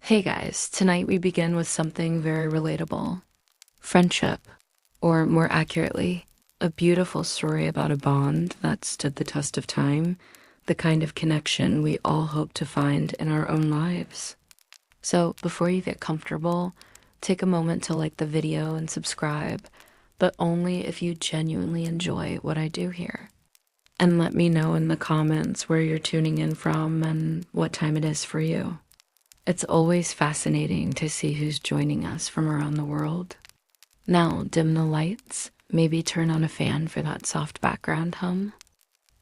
Hey guys, tonight we begin with something very relatable. Friendship, or more accurately, a beautiful story about a bond that stood the test of time, the kind of connection we all hope to find in our own lives. So before you get comfortable, take a moment to like the video and subscribe, but only if you genuinely enjoy what I do here. And let me know in the comments where you're tuning in from and what time it is for you. It's always fascinating to see who's joining us from around the world. Now, dim the lights, maybe turn on a fan for that soft background hum,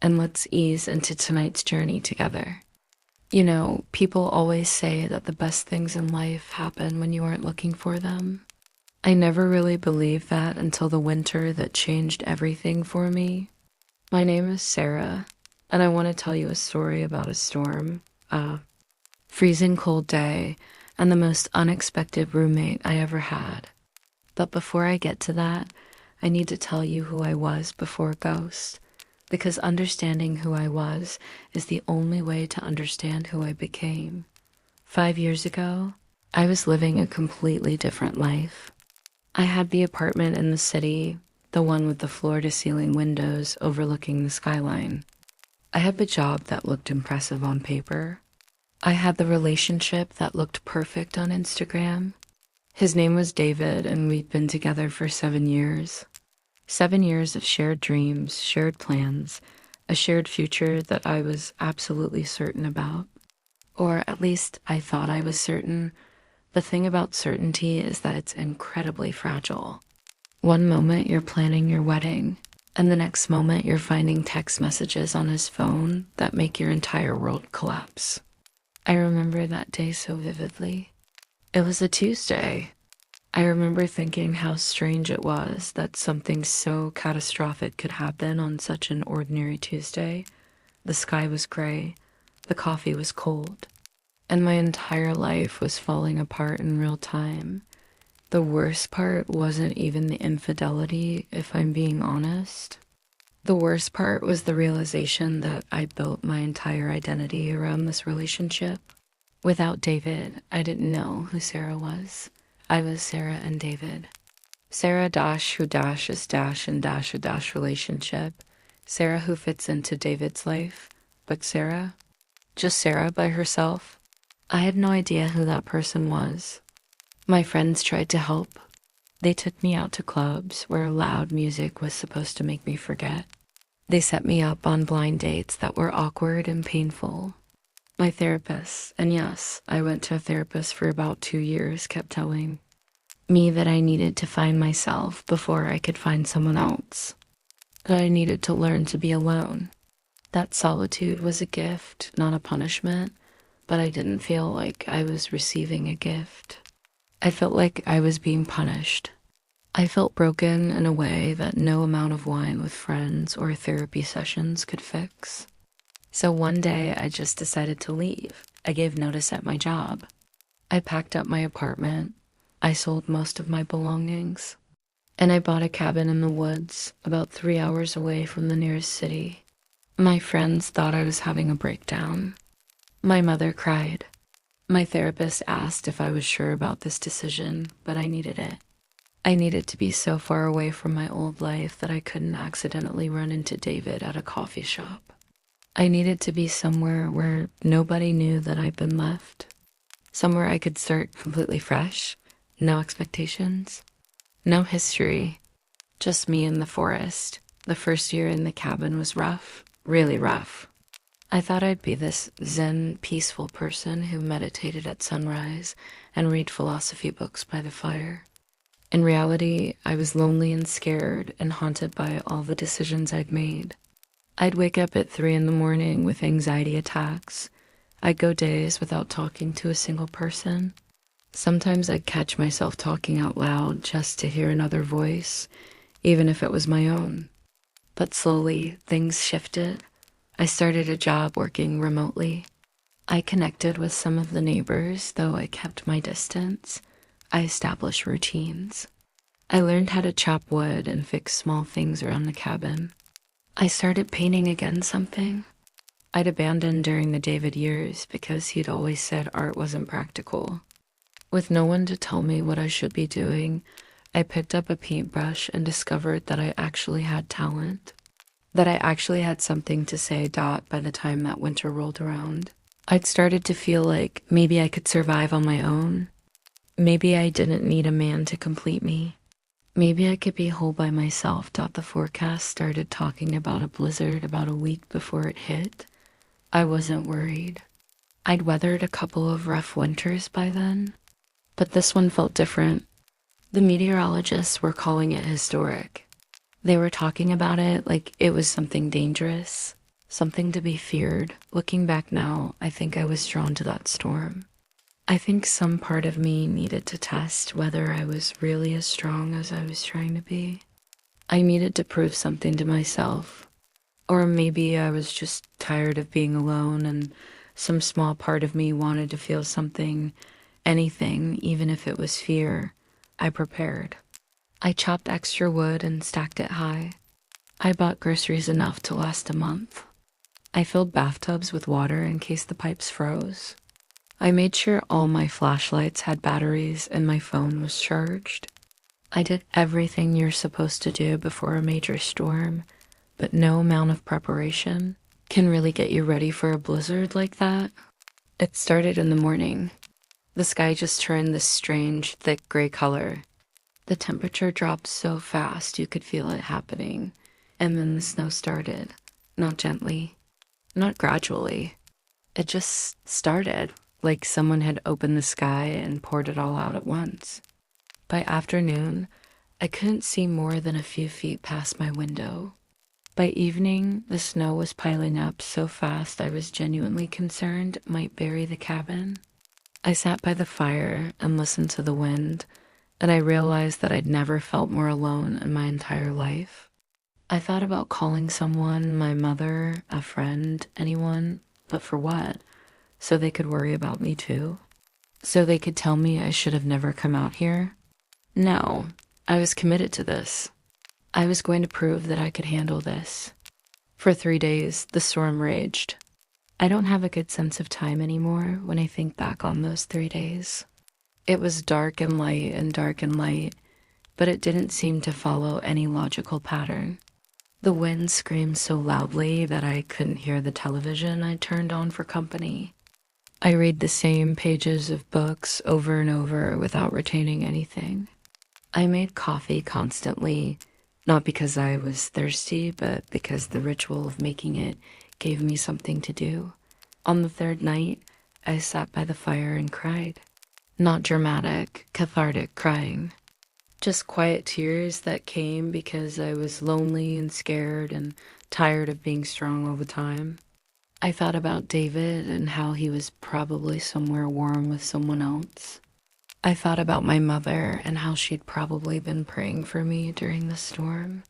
and let's ease into tonight's journey together. You know, people always say that the best things in life happen when you aren't looking for them. I never really believed that until the winter that changed everything for me. My name is Sarah, and I want to tell you a story about a storm, freezing cold day, and the most unexpected roommate I ever had. But before I get to that, I need to tell you who I was before Ghost, because understanding who I was is the only way to understand who I became. 5 years ago, I was living a completely different life. I had the apartment in the city, the one with the floor-to-ceiling windows overlooking the skyline. I had the job that looked impressive on paper. I had the relationship that looked perfect on Instagram. His name was David, and we'd been together for 7 years. 7 years of shared dreams, shared plans, a shared future that I was absolutely certain about. Or at least I thought I was certain. The thing about certainty is that it's incredibly fragile. One moment you're planning your wedding, and the next moment you're finding text messages on his phone that make your entire world collapse. I remember that day so vividly. It was a Tuesday. I remember thinking how strange it was that something so catastrophic could happen on such an ordinary Tuesday. The sky was gray, the coffee was cold, and my entire life was falling apart in real time. The worst part wasn't even the infidelity, if I'm being honest. The worst part was the realization that I built my entire identity around this relationship. Without David, I didn't know who Sarah was. I was Sarah and David. Sarah dash who dashes dash and dash a dash relationship. Sarah who fits into David's life. But Sarah? Just Sarah by herself? I had no idea who that person was. My friends tried to help. They took me out to clubs where loud music was supposed to make me forget. They set me up on blind dates that were awkward and painful. My therapist, and yes, I went to a therapist for about 2 years, kept telling me that I needed to find myself before I could find someone else. That I needed to learn to be alone. That solitude was a gift, not a punishment, but I didn't feel like I was receiving a gift. I felt like I was being punished. I felt broken in a way that no amount of wine with friends or therapy sessions could fix. So one day I just decided to leave. I gave notice at my job. I packed up my apartment. I sold most of my belongings. And I bought a cabin in the woods about 3 hours away from the nearest city. My friends thought I was having a breakdown. My mother cried. My therapist asked if I was sure about this decision, but I needed it. I needed to be so far away from my old life that I couldn't accidentally run into David at a coffee shop. I needed to be somewhere where nobody knew that I'd been left. Somewhere I could start completely fresh, no expectations, no history, just me in the forest. The first year in the cabin was rough, really rough. I thought I'd be this zen, peaceful person who meditated at sunrise and read philosophy books by the fire. In reality, I was lonely and scared and haunted by all the decisions I'd made. I'd wake up at 3 in the morning with anxiety attacks. I'd go days without talking to a single person. Sometimes I'd catch myself talking out loud just to hear another voice, even if it was my own. But slowly, things shifted. I started a job working remotely. I connected with some of the neighbors, though I kept my distance. I established routines. I learned how to chop wood and fix small things around the cabin. I started painting again something I'd abandoned during the David years because he'd always said art wasn't practical. With no one to tell me what I should be doing, I picked up a paintbrush and discovered that I actually had talent, that I actually had something to say dot by the time that winter rolled around. I'd started to feel like maybe I could survive on my own. Maybe I didn't need a man to complete me. Maybe I could be whole by myself. The forecast started talking about a blizzard about a week before it hit. I wasn't worried. I'd weathered a couple of rough winters by then, but this one felt different. The meteorologists were calling it historic. They were talking about it like it was something dangerous, something to be feared. Looking back now, I think I was drawn to that storm. I think some part of me needed to test whether I was really as strong as I was trying to be. I needed to prove something to myself. Or maybe I was just tired of being alone and some small part of me wanted to feel something, anything, even if it was fear. I prepared. I chopped extra wood and stacked it high. I bought groceries enough to last a month. I filled bathtubs with water in case the pipes froze. I made sure all my flashlights had batteries and my phone was charged. I did everything you're supposed to do before a major storm, but no amount of preparation can really get you ready for a blizzard like that. It started in the morning. The sky just turned this strange, thick gray color. The temperature dropped so fast you could feel it happening, and then the snow started, not gently, not gradually. It just started, like someone had opened the sky and poured it all out at once. By afternoon, I couldn't see more than a few feet past my window. By evening, the snow was piling up so fast I was genuinely concerned it might bury the cabin. I sat by the fire and listened to the wind, and I realized that I'd never felt more alone in my entire life. I thought about calling someone, my mother, a friend, anyone, but for what? So they could worry about me too? So they could tell me I should have never come out here? No, I was committed to this. I was going to prove that I could handle this. For 3 days, the storm raged. I don't have a good sense of time anymore when I think back on those 3 days. It was dark and light, but it didn't seem to follow any logical pattern. The wind screamed so loudly that I couldn't hear the television I turned on for company. I read the same pages of books over and over without retaining anything. I made coffee constantly, not because I was thirsty, but because the ritual of making it gave me something to do. On the third night, I sat by the fire and cried. Not dramatic, cathartic crying. Just quiet tears that came because I was lonely and scared and tired of being strong all the time. I thought about David and how he was probably somewhere warm with someone else. I thought about my mother and how she'd probably been praying for me during the storm.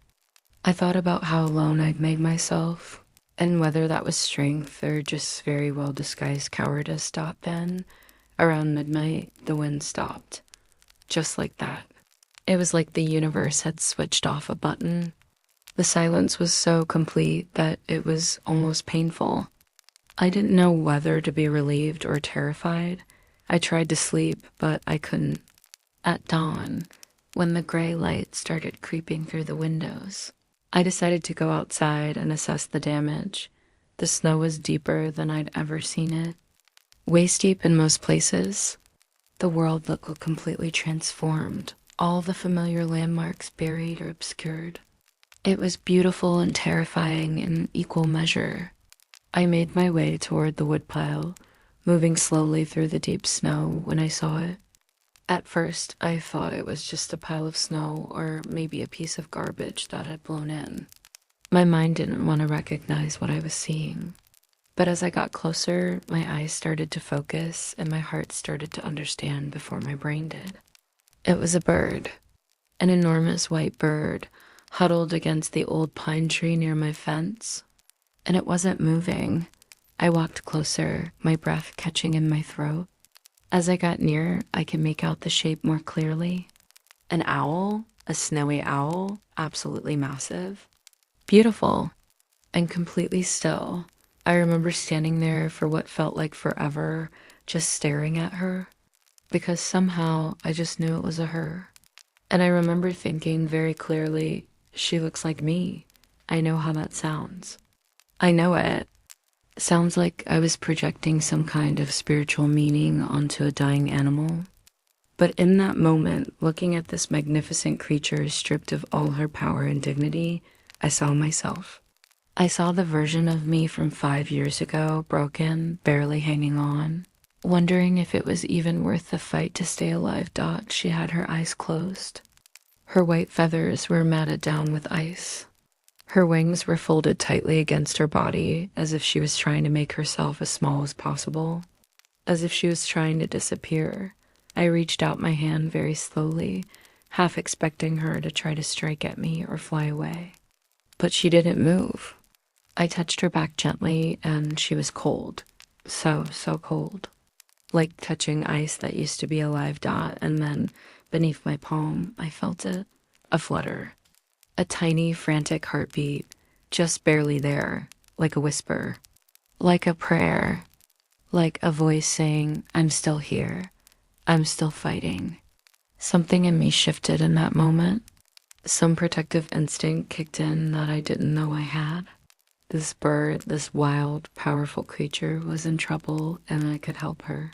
I thought about how alone I'd made myself, and whether that was strength or just very well disguised cowardice. Then, around midnight, the wind stopped. Just like that. It was like the universe had switched off a button. The silence was so complete that it was almost painful. I didn't know whether to be relieved or terrified. I tried to sleep, but I couldn't. At dawn, when the gray light started creeping through the windows, I decided to go outside and assess the damage. The snow was deeper than I'd ever seen it. Waist deep in most places. The world looked completely transformed, all the familiar landmarks buried or obscured. It was beautiful and terrifying in equal measure. I made my way toward the woodpile, moving slowly through the deep snow when I saw it. At first, I thought it was just a pile of snow or maybe a piece of garbage that had blown in. My mind didn't want to recognize what I was seeing. But as I got closer, my eyes started to focus and my heart started to understand before my brain did. It was a bird, an enormous white bird, huddled against the old pine tree near my fence. And it wasn't moving. I walked closer, my breath catching in my throat. As I got near, I could make out the shape more clearly. An owl, a snowy owl, absolutely massive. Beautiful, and completely still. I remember standing there for what felt like forever, just staring at her. because somehow I just knew it was a her. And I remember thinking very clearly, she looks like me. I know how that sounds. I know it. Sounds like I was projecting some kind of spiritual meaning onto a dying animal. But in that moment, looking at this magnificent creature stripped of all her power and dignity, I saw myself. I saw the version of me from 5 years ago, broken, barely hanging on, wondering if it was even worth the fight to stay alive. She had her eyes closed. Her white feathers were matted down with ice. Her wings were folded tightly against her body, as if she was trying to make herself as small as possible, as if she was trying to disappear. I reached out my hand very slowly, half expecting her to try to strike at me or fly away. But she didn't move. I touched her back gently, and she was cold. So cold. Like touching ice that used to be a live. And then, beneath my palm, I felt it. A flutter. A tiny, frantic heartbeat, just barely there, like a whisper. Like a prayer. Like a voice saying, I'm still here. I'm still fighting. Something in me shifted in that moment. Some protective instinct kicked in that I didn't know I had. This bird, this wild, powerful creature was in trouble, and I could help her.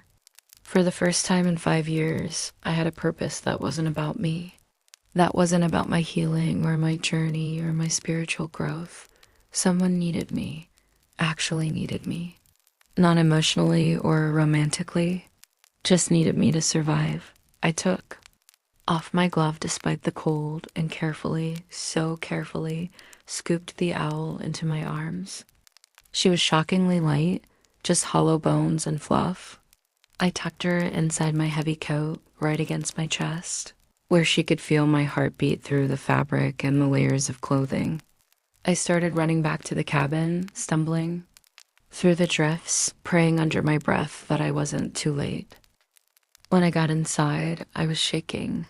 For the first time in 5 years, I had a purpose that wasn't about me. That wasn't about my healing or my journey or my spiritual growth. Someone needed me, actually needed me. Not emotionally or romantically, just needed me to survive. I took off my glove despite the cold and carefully, so carefully, scooped the owl into my arms. She was shockingly light, just hollow bones and fluff. I tucked her inside my heavy coat, right against my chest, where she could feel my heartbeat through the fabric and the layers of clothing. I started running back to the cabin, stumbling through the drifts, praying under my breath that I wasn't too late. When I got inside, I was shaking.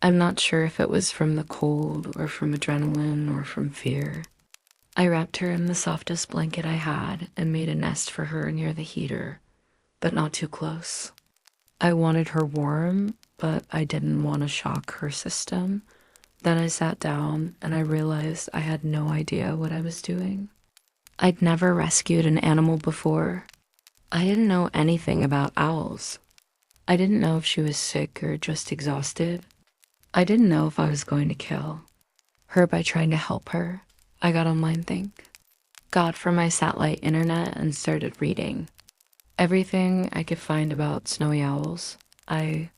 I'm not sure if it was from the cold or from adrenaline or from fear. I wrapped her in the softest blanket I had and made a nest for her near the heater, but not too close. I wanted her warm, but I didn't want to shock her system. Then I sat down and I realized I had no idea what I was doing. I'd never rescued an animal before. I didn't know anything about owls. I didn't know if she was sick or just exhausted. I didn't know if I was going to kill her by trying to help her. I got online think. Got from my satellite internet and started reading. Everything I could find about snowy owls. I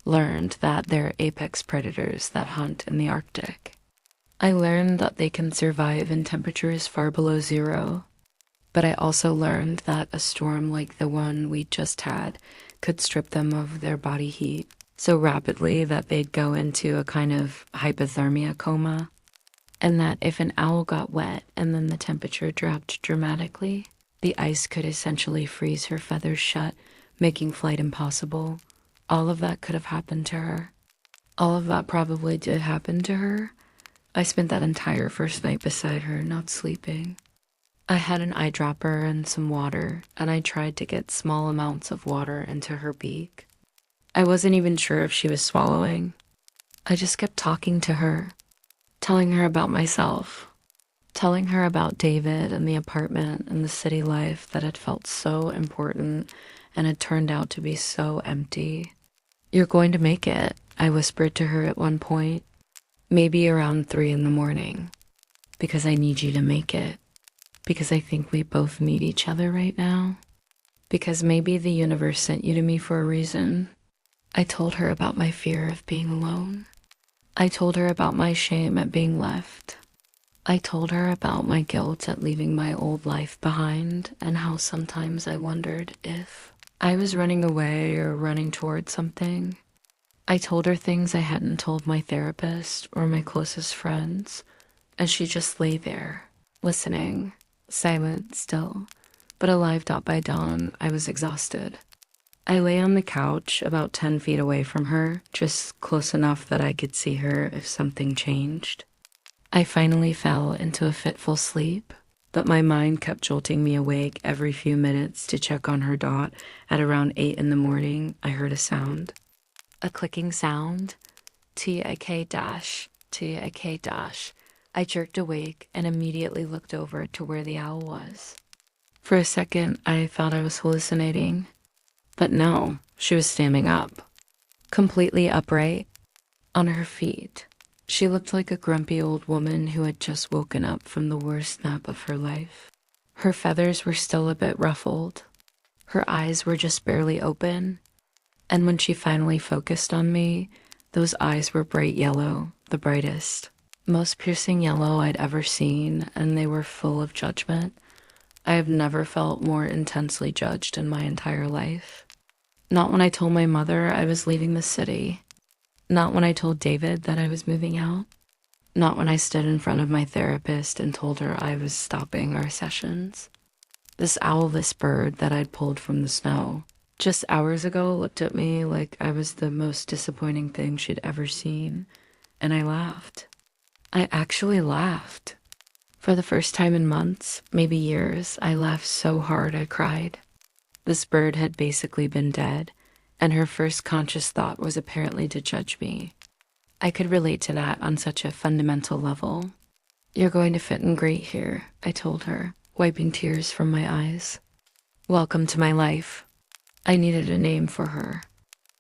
learned that they're apex predators that hunt in the Arctic. I learned that they can survive in temperatures far below zero. But I also learned that a storm like the one we just had could strip them of their body heat so rapidly that they'd go into a kind of hypothermia coma, and that if an owl got wet and then the temperature dropped dramatically, the ice could essentially freeze her feathers shut, making flight impossible. All of that could have happened to her. All of that probably did happen to her. I spent that entire first night beside her, not sleeping. I had an eyedropper and some water, and I tried to get small amounts of water into her beak. I wasn't even sure if she was swallowing. I just kept talking to her, telling her about myself, telling her about David and the apartment and the city life that had felt so important and had turned out to be so empty. You're going to make it, I whispered to her at one point, maybe around 3 a.m, because I need you to make it, because I think we both need each other right now, because maybe the universe sent you to me for a reason. I told her about my fear of being alone. I told her about my shame at being left. I told her about my guilt at leaving my old life behind and how sometimes I wondered if I was running away or running towards something. I told her things I hadn't told my therapist or my closest friends, and she just lay there, listening, silent still, but alive. By dawn, I was exhausted. I lay on the couch about 10 feet away from her, just close enough that I could see her if something changed. I finally fell into a fitful sleep, but my mind kept jolting me awake every few minutes to check on her dot. At around 8 in the morning, I heard a sound. A clicking sound. T-A-K dash, T-A-K dash. I jerked awake and immediately looked over to where the owl was. For a second, I thought I was hallucinating. But no, she was standing up, completely upright, on her feet. She looked like a grumpy old woman who had just woken up from the worst nap of her life. Her feathers were still a bit ruffled. Her eyes were just barely open. And when she finally focused on me, those eyes were bright yellow, the brightest, most piercing yellow I'd ever seen, and they were full of judgment. I have never felt more intensely judged in my entire life. Not when I told my mother I was leaving the city. Not when I told David that I was moving out. Not when I stood in front of my therapist and told her I was stopping our sessions. This owl, this bird that I'd pulled from the snow, just hours ago looked at me like I was the most disappointing thing she'd ever seen, and I laughed. I actually laughed. For the first time in months, maybe years, I laughed so hard I cried. This bird had basically been dead, and her first conscious thought was apparently to judge me. I could relate to that on such a fundamental level. "You're going to fit in great here," I told her, wiping tears from my eyes. "Welcome to my life." I needed a name for her,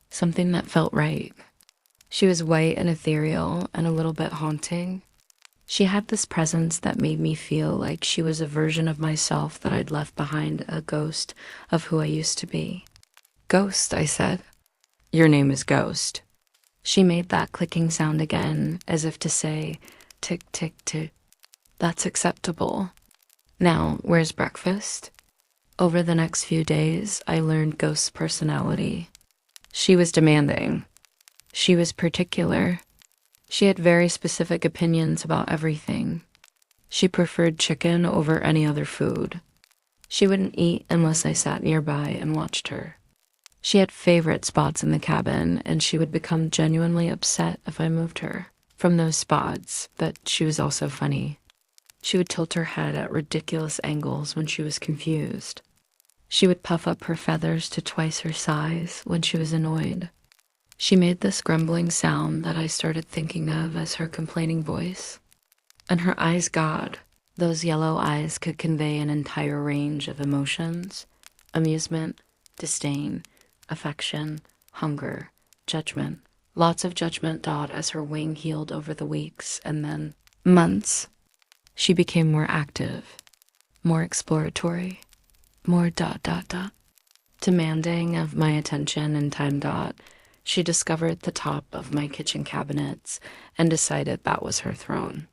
something that felt right. She was white and ethereal and a little bit haunting. She had this presence that made me feel like she was a version of myself that I'd left behind, a ghost of who I used to be. "Ghost," I said. "Your name is Ghost." She made that clicking sound again, as if to say, tick, tick, tick. "That's acceptable. Now, where's breakfast?" Over the next few days, I learned Ghost's personality. She was demanding. She was particular. She had very specific opinions about everything. She preferred chicken over any other food. She wouldn't eat unless I sat nearby and watched her. She had favorite spots in the cabin, and she would become genuinely upset if I moved her from those spots, but she was also funny. She would tilt her head at ridiculous angles when she was confused. She would puff up her feathers to twice her size when she was annoyed. She made this grumbling sound that I started thinking of as her complaining voice. And her eyes, God, those yellow eyes could convey an entire range of emotions: amusement, disdain, affection, hunger, judgment. Lots of judgment. As her wing healed over the weeks and then months, she became more active, more exploratory, more ... demanding of my attention and time. She discovered the top of my kitchen cabinets and decided that was her throne.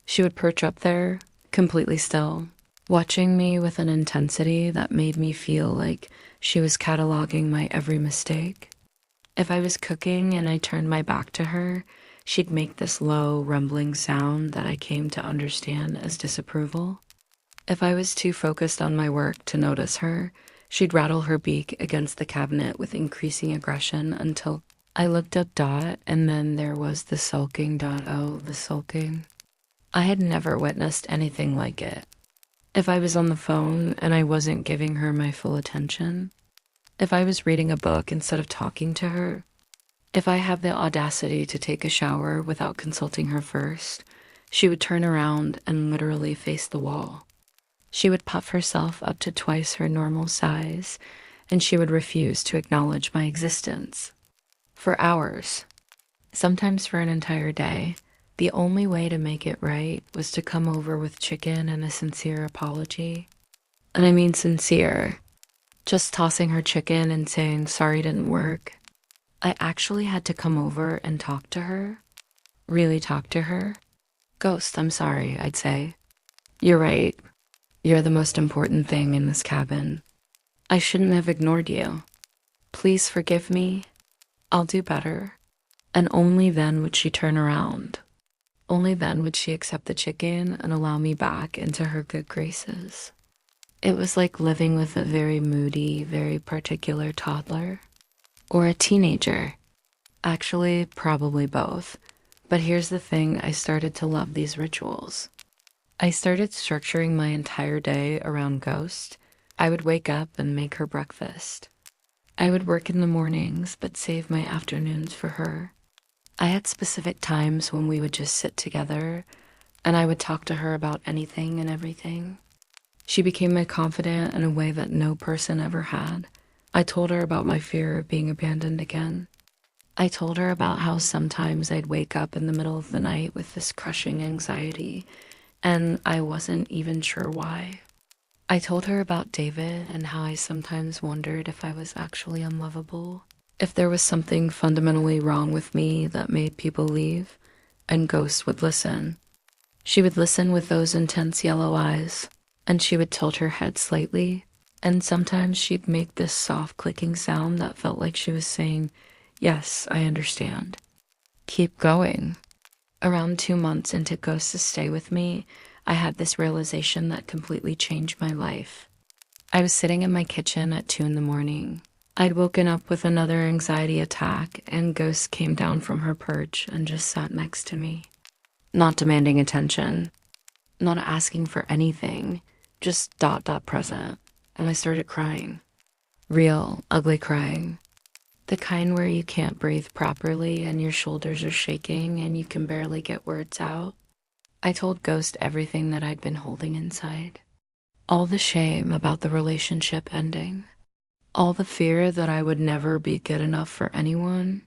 She would perch up there, completely still, watching me with an intensity that made me feel like she was cataloging my every mistake. If I was cooking and I turned my back to her, she'd make this low, rumbling sound that I came to understand as disapproval. If I was too focused on my work to notice her, she'd rattle her beak against the cabinet with increasing aggression until I looked up. And then there was the sulking. Oh, the sulking. I had never witnessed anything like it. If I was on the phone and I wasn't giving her my full attention, if I was reading a book instead of talking to her, if I had the audacity to take a shower without consulting her first, she would turn around and literally face the wall. She would puff herself up to twice her normal size, and she would refuse to acknowledge my existence. For hours, sometimes for an entire day, the only way to make it right was to come over with chicken and a sincere apology. And I mean sincere. Just tossing her chicken and saying, "Sorry, didn't work." I actually had to come over and talk to her. Really talk to her. "Ghost, I'm sorry," I'd say. "You're right. You're the most important thing in this cabin. I shouldn't have ignored you. Please forgive me. I'll do better." And only then would she turn around. Only then would she accept the chicken and allow me back into her good graces. It was like living with a very moody, very particular toddler. Or a teenager. Actually, probably both. But here's the thing, I started to love these rituals. I started structuring my entire day around Ghost. I would wake up and make her breakfast. I would work in the mornings, but save my afternoons for her. I had specific times when we would just sit together, and I would talk to her about anything and everything. She became my confidant in a way that no person ever had. I told her about my fear of being abandoned again. I told her about how sometimes I'd wake up in the middle of the night with this crushing anxiety, and I wasn't even sure why. I told her about David and how I sometimes wondered if I was actually unlovable, if there was something fundamentally wrong with me that made people leave, and Ghost would listen. She would listen with those intense yellow eyes, and she would tilt her head slightly, and sometimes she'd make this soft clicking sound that felt like she was saying, "Yes, I understand. Keep going." Around 2 months into Ghost's stay with me, I had this realization that completely changed my life. I was sitting in my kitchen at 2 in the morning. I'd woken up with another anxiety attack, and Ghost came down from her perch and just sat next to me. Not demanding attention, not asking for anything, just present. And I started crying. Real, ugly crying. The kind where you can't breathe properly and your shoulders are shaking and you can barely get words out. I told Ghost everything that I'd been holding inside. All the shame about the relationship ending. All the fear that I would never be good enough for anyone.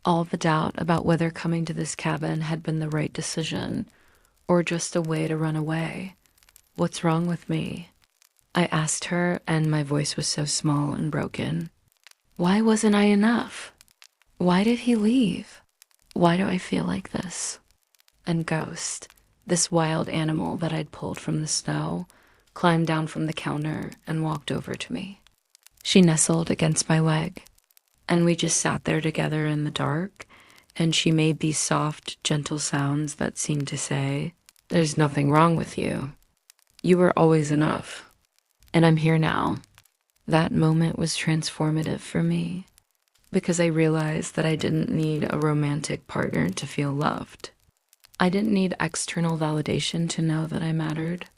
All the doubt about whether coming to this cabin had been the right decision or just a way to run away. What's wrong with me? I asked her, and my voice was so small and broken. Why wasn't I enough? Why did he leave? Why do I feel like this? And Ghost, this wild animal that I'd pulled from the snow, climbed down from the counter and walked over to me. She nestled against my leg, and we just sat there together in the dark, and she made these soft, gentle sounds that seemed to say, "There's nothing wrong with you. You were always enough. And I'm here now." That moment was transformative for me because I realized that I didn't need a romantic partner to feel loved. I didn't need external validation to know that I mattered.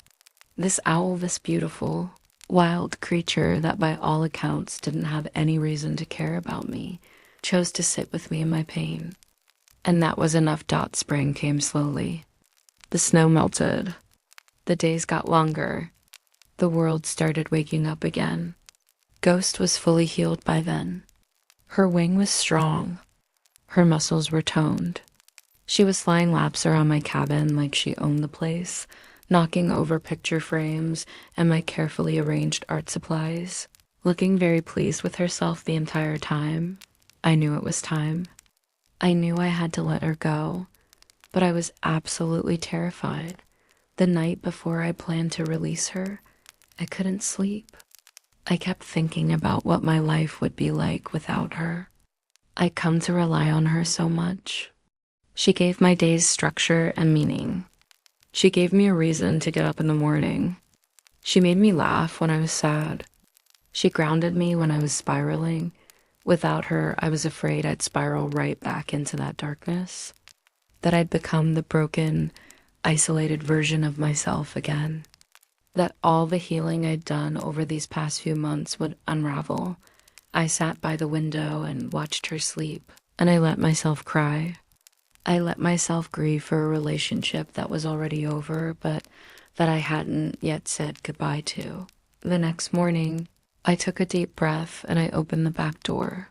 This owl, this beautiful, wild creature that by all accounts didn't have any reason to care about me, chose to sit with me in my pain. And that was enough. Spring came slowly. The snow melted. The days got longer. The world started waking up again. Ghost was fully healed by then. Her wing was strong. Her muscles were toned. She was flying laps around my cabin like she owned the place, knocking over picture frames and my carefully arranged art supplies, looking very pleased with herself the entire time. I knew it was time. I knew I had to let her go, but I was absolutely terrified. The night before I planned to release her, I couldn't sleep. I kept thinking about what my life would be like without her. I'd come to rely on her so much. She gave my days structure and meaning. She gave me a reason to get up in the morning. She made me laugh when I was sad. She grounded me when I was spiraling. Without her, I was afraid I'd spiral right back into that darkness, that I'd become the broken, isolated version of myself again. That all the healing I'd done over these past few months would unravel. I sat by the window and watched her sleep, and I let myself cry. I let myself grieve for a relationship that was already over, but that I hadn't yet said goodbye to. The next morning, I took a deep breath and I opened the back door.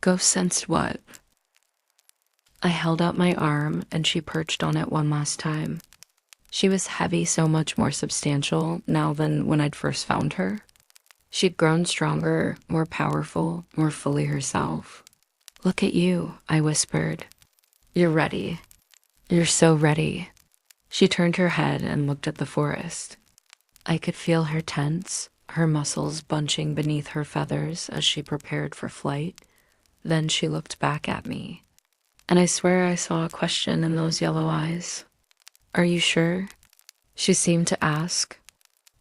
Ghost sensed what? I held out my arm and she perched on it one last time. She was heavy, so much more substantial now than when I'd first found her. She'd grown stronger, more powerful, more fully herself. "Look at you," I whispered. "You're ready. You're so ready." She turned her head and looked at the forest. I could feel her tense, her muscles bunching beneath her feathers as she prepared for flight. Then she looked back at me, and I swear I saw a question in those yellow eyes. "Are you sure?" she seemed to ask.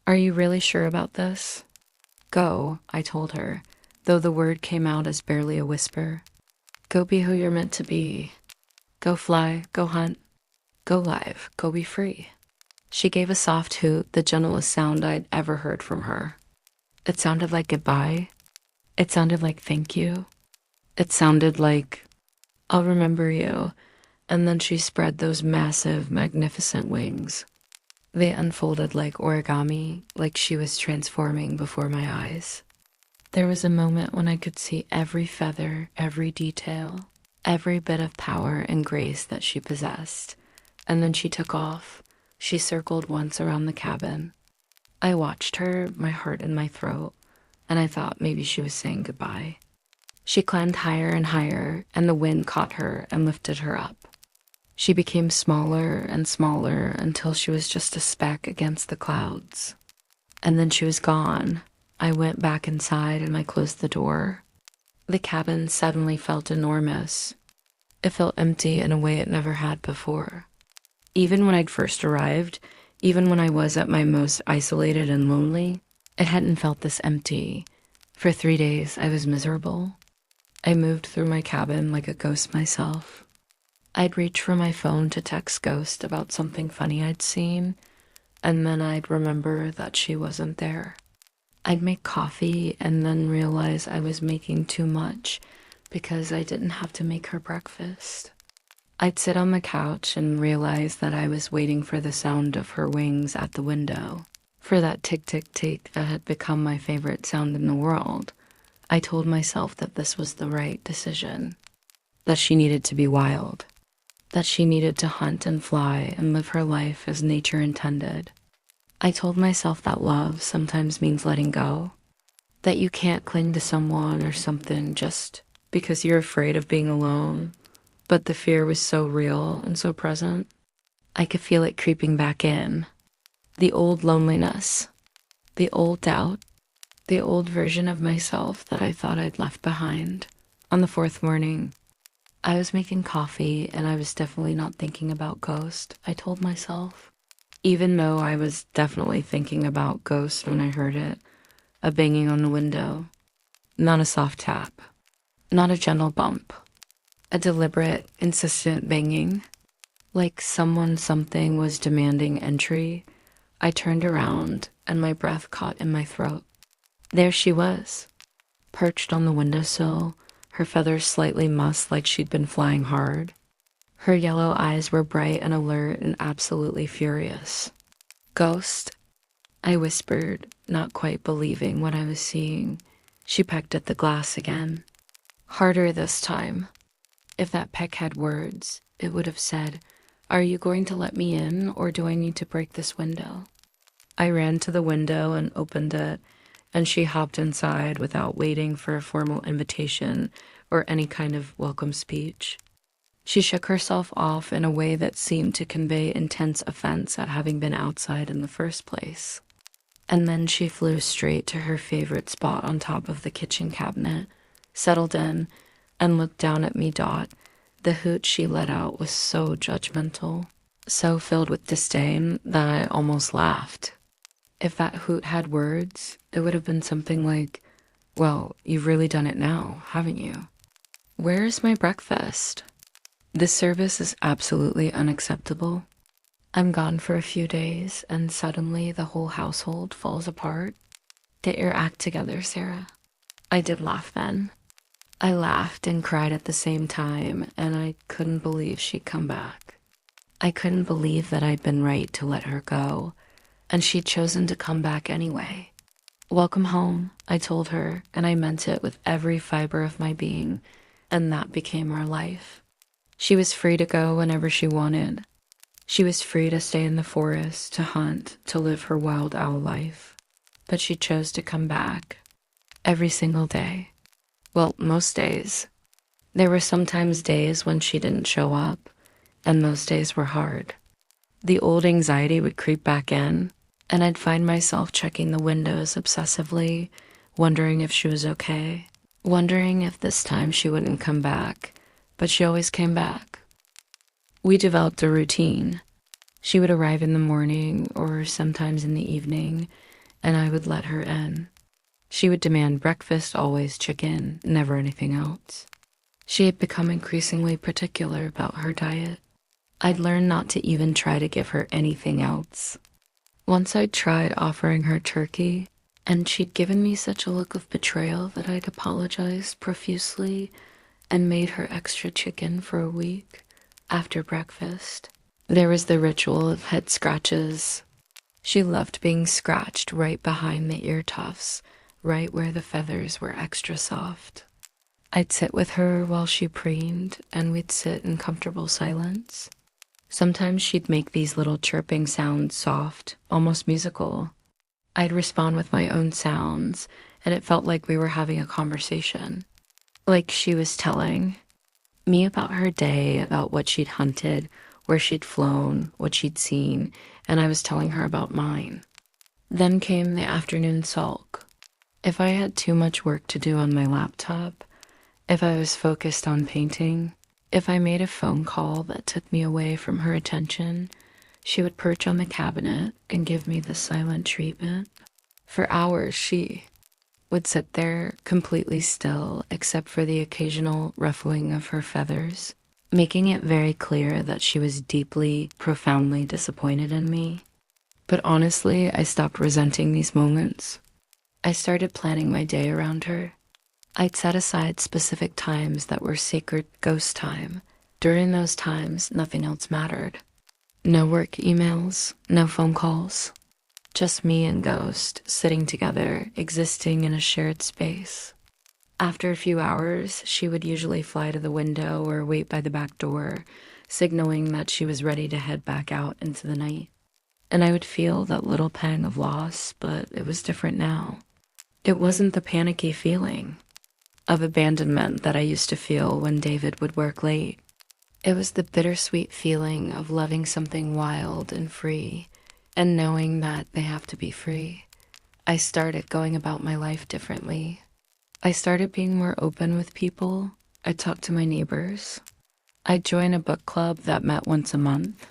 "Are you really sure about this?" "Go," I told her, though the word came out as barely a whisper. "Go be who you're meant to be. Go fly, go hunt, go live, go be free." She gave a soft hoot, the gentlest sound I'd ever heard from her. It sounded like goodbye. It sounded like thank you. It sounded like, I'll remember you. And then she spread those massive, magnificent wings. They unfolded like origami, like she was transforming before my eyes. There was a moment when I could see every feather, every detail, every bit of power and grace that she possessed. And then she took off. She circled once around the cabin. I watched her, my heart in my throat, and I thought maybe she was saying goodbye. She climbed higher and higher, and the wind caught her and lifted her up. She became smaller and smaller until she was just a speck against the clouds. And then she was gone. I went back inside and I closed the door. The cabin suddenly felt enormous. It felt empty in a way it never had before. Even when I'd first arrived, even when I was at my most isolated and lonely, it hadn't felt this empty. For 3 days, I was miserable. I moved through my cabin like a ghost myself. I'd reach for my phone to text Ghost about something funny I'd seen, and then I'd remember that she wasn't there. I'd make coffee and then realize I was making too much because I didn't have to make her breakfast. I'd sit on the couch and realize that I was waiting for the sound of her wings at the window, for that tick-tick-tick that had become my favorite sound in the world. I told myself that this was the right decision, that she needed to be wild, that she needed to hunt and fly and live her life as nature intended. I told myself that love sometimes means letting go, that you can't cling to someone or something just because you're afraid of being alone. But the fear was so real and so present. I could feel it creeping back in. The old loneliness, the old doubt, the old version of myself that I thought I'd left behind. On the 4th morning, I was making coffee and I was definitely not thinking about Ghost, I told myself. Even though I was definitely thinking about Ghost when I heard it, a banging on the window. Not a soft tap, not a gentle bump, a deliberate, insistent banging. Like something was demanding entry. I turned around and my breath caught in my throat. There she was, perched on the windowsill, her feathers slightly mussed like she'd been flying hard. Her yellow eyes were bright and alert and absolutely furious. Ghost, I whispered, not quite believing what I was seeing. She pecked at the glass again. Harder this time. If that peck had words, it would have said, "Are you going to let me in, or do I need to break this window?" I ran to the window and opened it, and she hopped inside without waiting for a formal invitation or any kind of welcome speech. She shook herself off in a way that seemed to convey intense offense at having been outside in the first place. And then she flew straight to her favorite spot on top of the kitchen cabinet, settled in, and looked down at me. The hoot she let out was so judgmental, so filled with disdain that I almost laughed. If that hoot had words, it would have been something like, "Well, you've really done it now, haven't you? Where's my breakfast? This service is absolutely unacceptable. I'm gone for a few days, and suddenly the whole household falls apart. Get your act together, Sarah." I did laugh then. I laughed and cried at the same time, and I couldn't believe she'd come back. I couldn't believe that I'd been right to let her go, and she'd chosen to come back anyway. "Welcome home," I told her, and I meant it with every fiber of my being, and that became our life. She was free to go whenever she wanted. She was free to stay in the forest, to hunt, to live her wild owl life. But she chose to come back every single day. Well, most days. There were sometimes days when she didn't show up, and those days were hard. The old anxiety would creep back in, and I'd find myself checking the windows obsessively, wondering if she was okay, wondering if this time she wouldn't come back, but she always came back. We developed a routine. She would arrive in the morning or sometimes in the evening, and I would let her in. She would demand breakfast, always chicken, never anything else. She had become increasingly particular about her diet. I'd learned not to even try to give her anything else. Once I tried offering her turkey, and she'd given me such a look of betrayal that I'd apologized profusely and made her extra chicken for a week after breakfast. There was the ritual of head scratches. She loved being scratched right behind the ear tufts, right where the feathers were extra soft. I'd sit with her while she preened, and we'd sit in comfortable silence. Sometimes she'd make these little chirping sounds soft, almost musical. I'd respond with my own sounds, and it felt like we were having a conversation. Like she was telling me about her day, about what she'd hunted, where she'd flown, what she'd seen, and I was telling her about mine. Then came the afternoon sulk. If I had too much work to do on my laptop, if I was focused on painting, if I made a phone call that took me away from her attention, she would perch on the cabinet and give me the silent treatment. For hours, she would sit there completely still, except for the occasional ruffling of her feathers, making it very clear that she was deeply, profoundly disappointed in me. But honestly, I stopped resenting these moments. I started planning my day around her. I'd set aside specific times that were sacred ghost time. During those times, nothing else mattered. No work emails, no phone calls. Just me and Ghost sitting together, existing in a shared space. After a few hours, she would usually fly to the window or wait by the back door, signaling that she was ready to head back out into the night. And I would feel that little pang of loss, but it was different now. It wasn't the panicky feeling of abandonment that I used to feel when David would work late. It was the bittersweet feeling of loving something wild and free, and knowing that they have to be free. I started going about my life differently. I started being more open with people. I talked to my neighbors. I joined a book club that met once a month.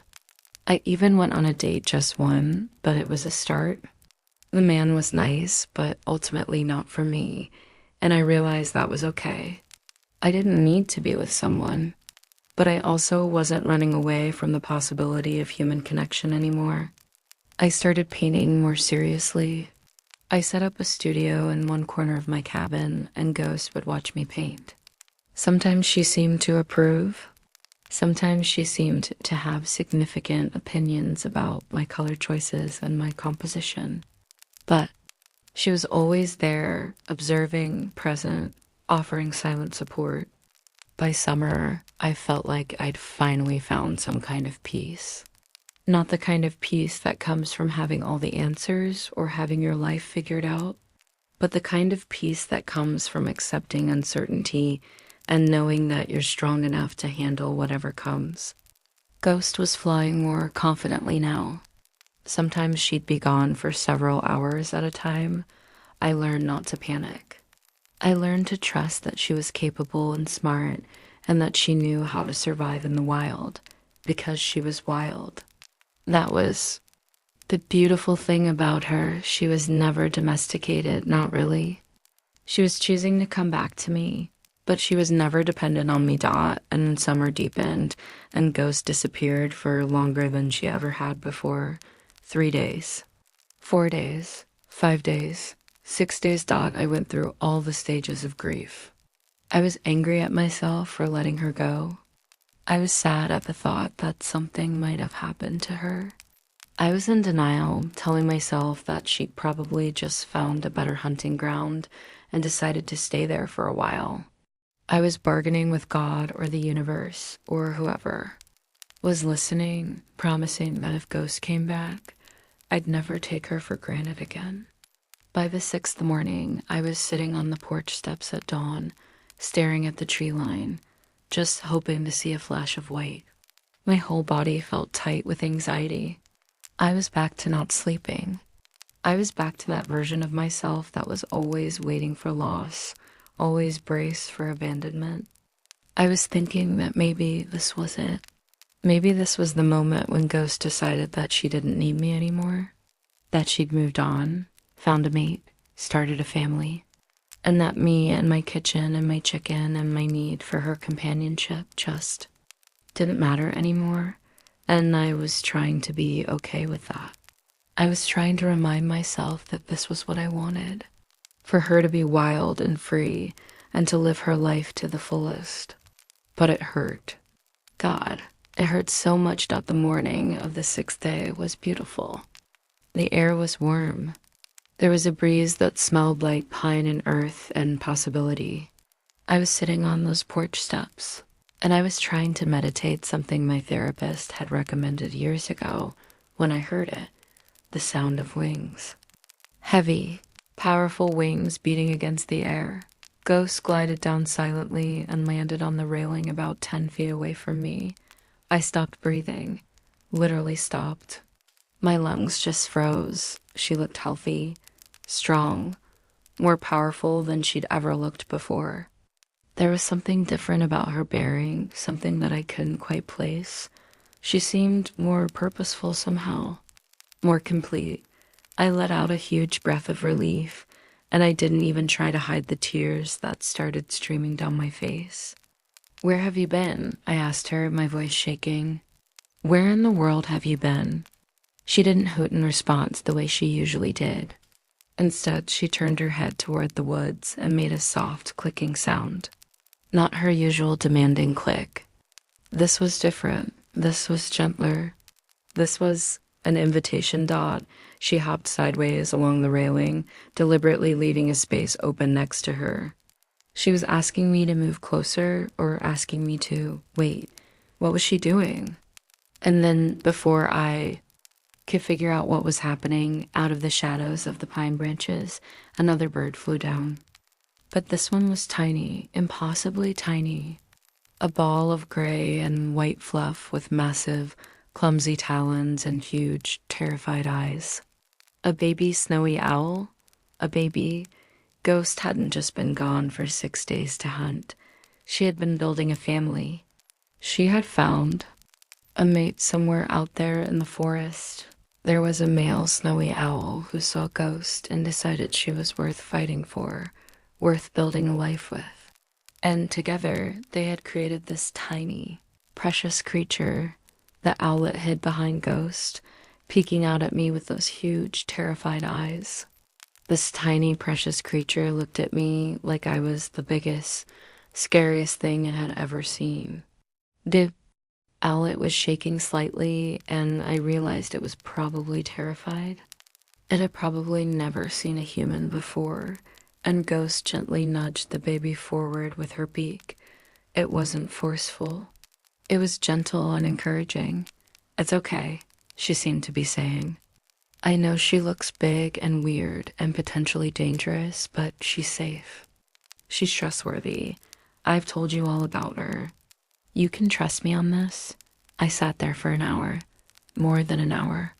I even went on a date, just one, but it was a start. The man was nice, but ultimately not for me, and I realized that was okay. I didn't need to be with someone, but I also wasn't running away from the possibility of human connection anymore. I started painting more seriously. I set up a studio in one corner of my cabin, and Ghost would watch me paint. Sometimes she seemed to approve. Sometimes she seemed to have significant opinions about my color choices and my composition. But she was always there, observing, present, offering silent support. By summer, I felt like I'd finally found some kind of peace. Not the kind of peace that comes from having all the answers or having your life figured out, but the kind of peace that comes from accepting uncertainty and knowing that you're strong enough to handle whatever comes. Ghost was flying more confidently now. Sometimes she'd be gone for several hours at a time. I learned not to panic. I learned to trust that she was capable and smart, and that she knew how to survive in the wild, because she was wild. That was the beautiful thing about her. She was never domesticated, not really. She was choosing to come back to me, but she was never dependent on me. And summer deepened, and Ghost disappeared for longer than she ever had before. 3 days, 4 days, 5 days, 6 days. I went through all the stages of grief. I was angry at myself for letting her go. I was sad at the thought that something might have happened to her. I was in denial, telling myself that she'd probably just found a better hunting ground and decided to stay there for a while. I was bargaining with God or the universe or whoever was listening, promising that if Ghost came back, I'd never take her for granted again. By the 6th morning, I was sitting on the porch steps at dawn, staring at the tree line, just hoping to see a flash of white. My whole body felt tight with anxiety. I was back to not sleeping. I was back to that version of myself that was always waiting for loss, always braced for abandonment. I was thinking that maybe this was it. Maybe this was the moment when Ghost decided that she didn't need me anymore, that she'd moved on, found a mate, started a family, and that me and my kitchen and my chicken and my need for her companionship just didn't matter anymore. And I was trying to be okay with that. I was trying to remind myself that this was what I wanted, for her to be wild and free and to live her life to the fullest. But it hurt. God, it hurt so much that the morning of the sixth day was beautiful. The air was warm. There was a breeze that smelled like pine and earth and possibility. I was sitting on those porch steps, and I was trying to meditate something my therapist had recommended years ago when I heard it, the sound of wings. Heavy, powerful wings beating against the air. Ghost glided down silently and landed on the railing about 10 feet away from me. I stopped breathing, literally stopped. My lungs just froze. She looked healthy, strong, more powerful than she'd ever looked before. There was something different about her bearing, something that I couldn't quite place. She seemed more purposeful somehow, more complete. I let out a huge breath of relief, and I didn't even try to hide the tears that started streaming down my face. "Where have you been?" I asked her, my voice shaking. "Where in the world have you been?" She didn't hoot in response the way she usually did. Instead, she turned her head toward the woods and made a soft, clicking sound. Not her usual demanding click. This was different. This was gentler. This was an invitation dot. She hopped sideways along the railing, deliberately leaving a space open next to her. She was asking me to move closer or asking me to wait. What was she doing? And then before I could figure out what was happening, out of the shadows of the pine branches, another bird flew down. But this one was tiny, impossibly tiny. A ball of gray and white fluff with massive, clumsy talons and huge, terrified eyes. A baby snowy owl? A baby? Ghost hadn't just been gone for 6 days to hunt. She had been building a family. She had found a mate somewhere out there in the forest. There was a male snowy owl who saw Ghost and decided she was worth fighting for, worth building a life with. And together, they had created this tiny, precious creature. The owlet hid behind Ghost, peeking out at me with those huge, terrified eyes. This tiny, precious creature looked at me like I was the biggest, scariest thing it had ever seen. The owlet was shaking slightly, and I realized it was probably terrified. It had probably never seen a human before, and Ghost gently nudged the baby forward with her beak. It wasn't forceful. It was gentle and encouraging. "It's okay," she seemed to be saying. "I know she looks big and weird and potentially dangerous, but she's safe. She's trustworthy. I've told you all about her. You can trust me on this." I sat there for an hour, more than an hour.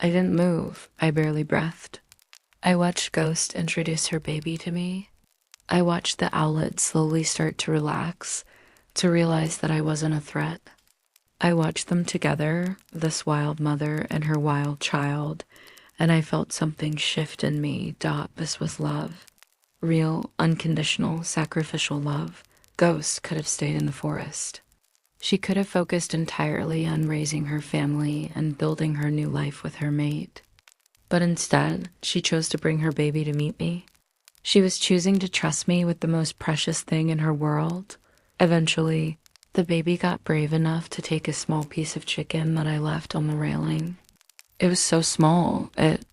I didn't move. I barely breathed. I watched Ghost introduce her baby to me. I watched the owlet slowly start to relax, to realize that I wasn't a threat. I watched them together, this wild mother and her wild child, and I felt something shift in me. This was love. Real, unconditional, sacrificial love. Ghost could have stayed in the forest. She could have focused entirely on raising her family and building her new life with her mate. But instead, she chose to bring her baby to meet me. She was choosing to trust me with the most precious thing in her world. Eventually, the baby got brave enough to take a small piece of chicken that I left on the railing. It was so small, it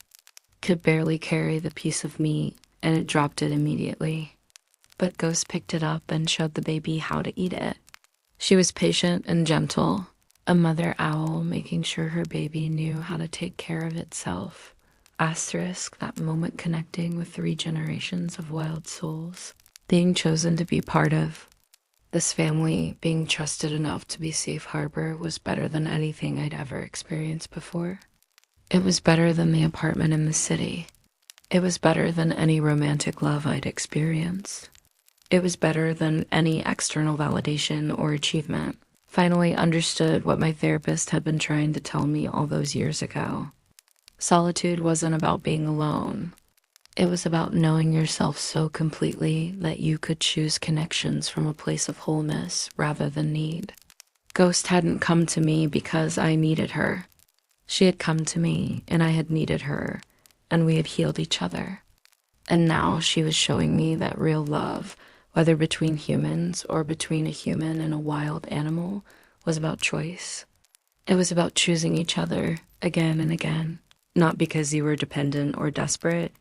could barely carry the piece of meat, and it dropped it immediately. But Ghost picked it up and showed the baby how to eat it. She was patient and gentle, a mother owl making sure her baby knew how to take care of itself. Asterisk, that moment connecting with 3 generations of wild souls, being chosen to be part of. This family, being trusted enough to be safe harbor, was better than anything I'd ever experienced before. It was better than the apartment in the city. It was better than any romantic love I'd experienced. It was better than any external validation or achievement. Finally understood what my therapist had been trying to tell me all those years ago. Solitude wasn't about being alone. It was about knowing yourself so completely that you could choose connections from a place of wholeness rather than need. Ghost hadn't come to me because I needed her. She had come to me and I had needed her, and we had healed each other. And now she was showing me that real love, whether between humans or between a human and a wild animal, was about choice. It was about choosing each other again and again, not because you were dependent or desperate,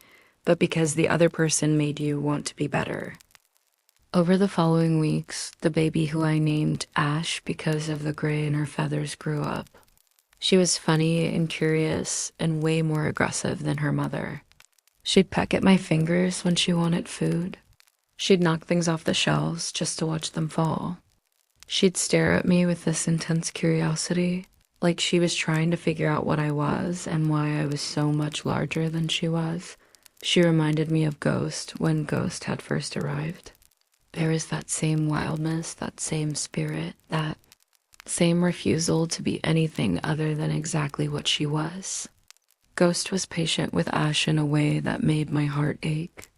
but because the other person made you want to be better. Over the following weeks, the baby who I named Ash because of the gray in her feathers grew up. She was funny and curious and way more aggressive than her mother. She'd peck at my fingers when she wanted food. She'd knock things off the shelves just to watch them fall. She'd stare at me with this intense curiosity, like she was trying to figure out what I was and why I was so much larger than she was. She reminded me of Ghost when Ghost had first arrived. There was that same wildness, that same spirit, that same refusal to be anything other than exactly what she was. Ghost was patient with Ash in a way that made my heart ache.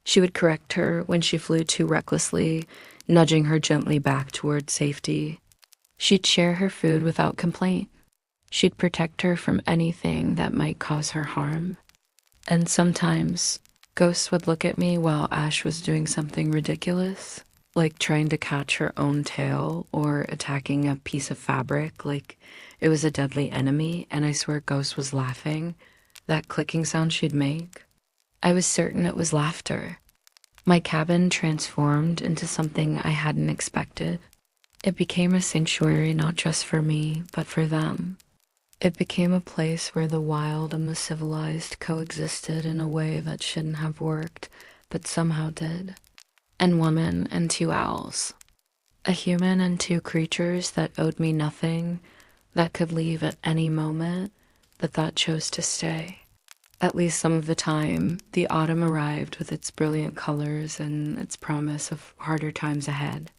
She would correct her when she flew too recklessly, nudging her gently back toward safety. She'd share her food without complaint. She'd protect her from anything that might cause her harm. And sometimes, Ghost would look at me while Ash was doing something ridiculous, like trying to catch her own tail or attacking a piece of fabric like it was a deadly enemy, and I swear Ghost was laughing. That clicking sound she'd make, I was certain it was laughter. My cabin transformed into something I hadn't expected. It became a sanctuary not just for me, but for them. It became a place where the wild and the civilized coexisted in a way that shouldn't have worked, but somehow did. And woman and two owls. A human and two creatures that owed me nothing, that could leave at any moment, but that chose to stay. At least some of the time, the autumn arrived with its brilliant colors and its promise of harder times ahead.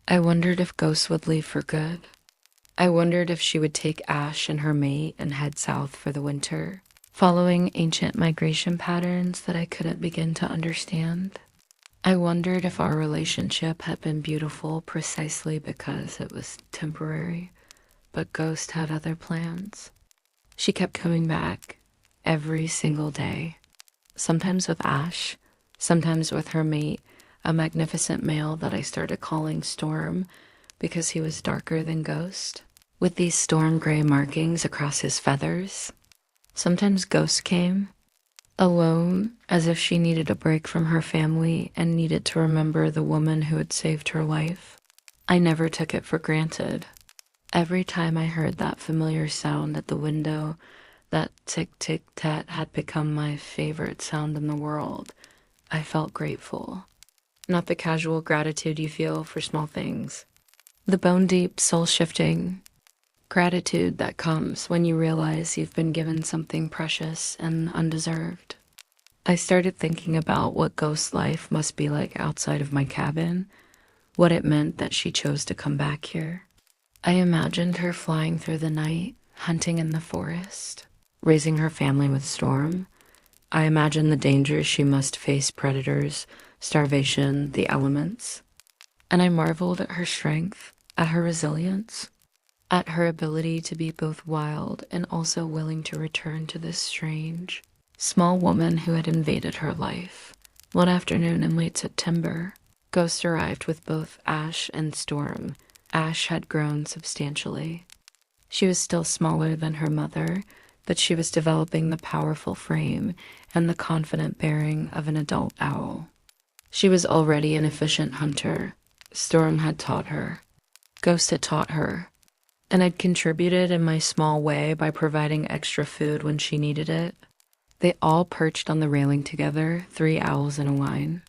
I wondered if Ghost would leave for good. I wondered if she would take Ash and her mate and head south for the winter, following ancient migration patterns that I couldn't begin to understand. I wondered if our relationship had been beautiful precisely because it was temporary, but Ghost had other plans. She kept coming back every single day, sometimes with Ash, sometimes with her mate, a magnificent male that I started calling Storm because he was darker than Ghost, with these storm gray markings across his feathers. Sometimes Ghost came, alone, as if she needed a break from her family and needed to remember the woman who had saved her life. I never took it for granted. Every time I heard that familiar sound at the window, that tick-tick-tat had become my favorite sound in the world, I felt grateful. Not the casual gratitude you feel for small things. The bone-deep, soul-shifting gratitude that comes when you realize you've been given something precious and undeserved. I started thinking about what Ghost's life must be like outside of my cabin, what it meant that she chose to come back here. I imagined her flying through the night, hunting in the forest, raising her family with Storm. I imagined the dangers she must face: predators, starvation, the elements. And I marveled at her strength, at her resilience, at her ability to be both wild and also willing to return to this strange, small woman who had invaded her life. One afternoon in late September, Ghost arrived with both Ash and Storm. Ash had grown substantially. She was still smaller than her mother, but she was developing the powerful frame and the confident bearing of an adult owl. She was already an efficient hunter. Storm had taught her. Ghost had taught her. And I'd contributed in my small way by providing extra food when she needed it. They all perched on the railing together, 3 owls in a line.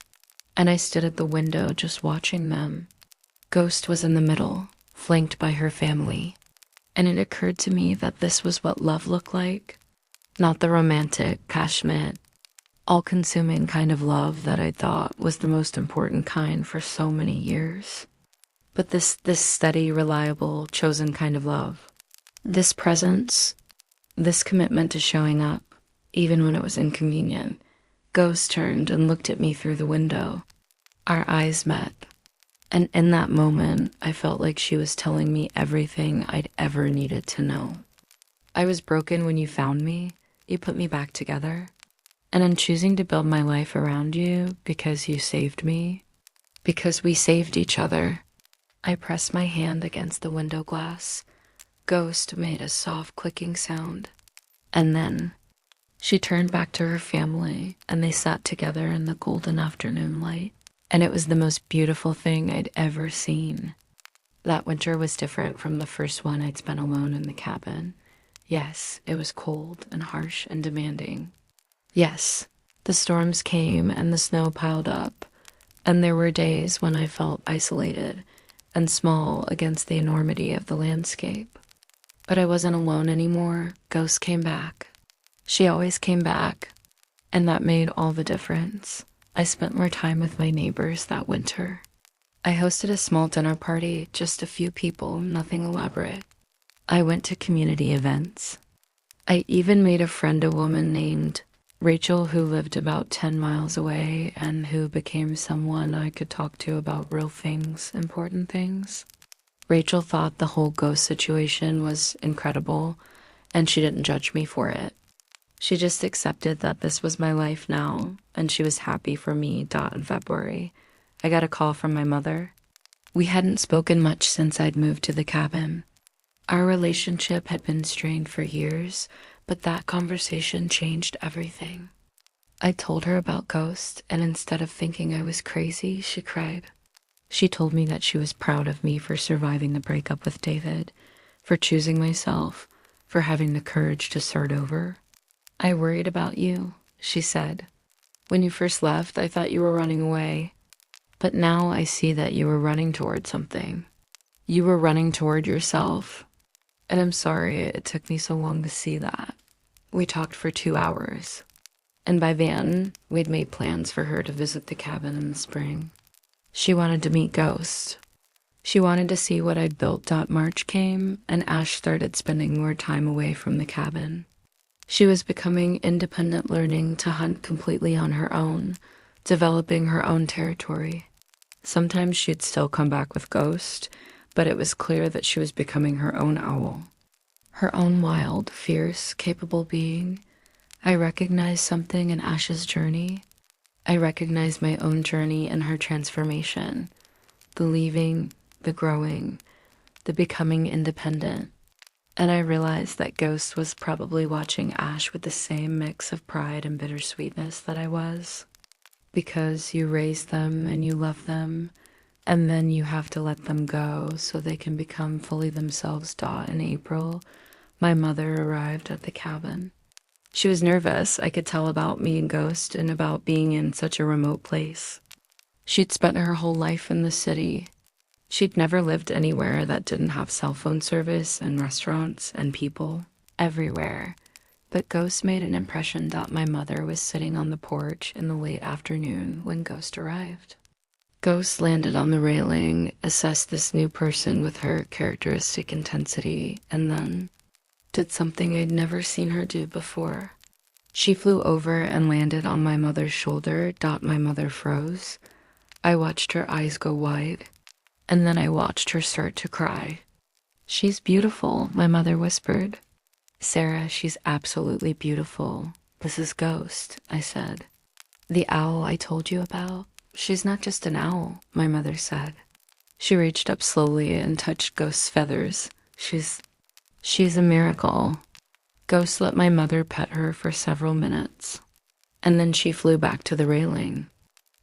And I stood at the window just watching them. Ghost was in the middle, flanked by her family. And it occurred to me that this was what love looked like. Not the romantic, passionate, all-consuming kind of love that I thought was the most important kind for so many years. But this steady, reliable, chosen kind of love. This presence, this commitment to showing up, even when it was inconvenient. Ghost turned and looked at me through the window. Our eyes met. And in that moment, I felt like she was telling me everything I'd ever needed to know. I was broken when you found me. You put me back together. And I'm choosing to build my life around you because you saved me. Because we saved each other. I pressed my hand against the window glass. Ghost made a soft clicking sound. And then she turned back to her family and they sat together in the golden afternoon light. And it was the most beautiful thing I'd ever seen. That winter was different from the first one I'd spent alone in the cabin. Yes, it was cold and harsh and demanding. Yes, the storms came and the snow piled up, and there were days when I felt isolated and small against the enormity of the landscape. But I wasn't alone anymore. Ghost came back. She always came back, and that made all the difference. I spent more time with my neighbors that winter. I hosted a small dinner party, just a few people, nothing elaborate. I went to community events. I even made a friend, a woman named Rachel, who lived about 10 miles away and who became someone I could talk to about real things, important things. Rachel thought the whole ghost situation was incredible, and she didn't judge me for it. She just accepted that this was my life now, and she was happy for me. In February, I got a call from my mother. We hadn't spoken much since I'd moved to the cabin. Our relationship had been strained for years, but that conversation changed everything. I told her about Ghost, and instead of thinking I was crazy, she cried. She told me that she was proud of me for surviving the breakup with David, for choosing myself, for having the courage to start over. I worried about you, she said. When you first left, I thought you were running away. But now I see that you were running toward something. You were running toward yourself. And I'm sorry it took me so long to see that. We talked for 2 hours. And by then, we'd made plans for her to visit the cabin in the spring. She wanted to meet Ghost. She wanted to see what I'd built. March came, and Ash started spending more time away from the cabin. She was becoming independent, learning to hunt completely on her own, developing her own territory. Sometimes she'd still come back with Ghost, but it was clear that she was becoming her own owl. Her own wild, fierce, capable being. I recognized something in Ash's journey. I recognized my own journey in her transformation. The leaving, the growing, the becoming independent. And I realized that Ghost was probably watching Ash with the same mix of pride and bittersweetness that I was. Because you raise them and you love them, and then you have to let them go so they can become fully themselves. In April, my mother arrived at the cabin. She was nervous. I could tell about me and Ghost and about being in such a remote place. She'd spent her whole life in the city. She'd never lived anywhere that didn't have cell phone service and restaurants and people everywhere. But Ghost made an impression. My mother was sitting on the porch in the late afternoon when Ghost arrived. Ghost landed on the railing, assessed this new person with her characteristic intensity, and then did something I'd never seen her do before. She flew over and landed on my mother's shoulder. My mother froze. I watched her eyes go wide, and then I watched her start to cry. "She's beautiful," my mother whispered. "Sarah, she's absolutely beautiful. This is Ghost," I said. "The owl I told you about? She's not just an owl," my mother said. She reached up slowly and touched Ghost's feathers. She's a miracle." Ghost let my mother pet her for several minutes, and then she flew back to the railing.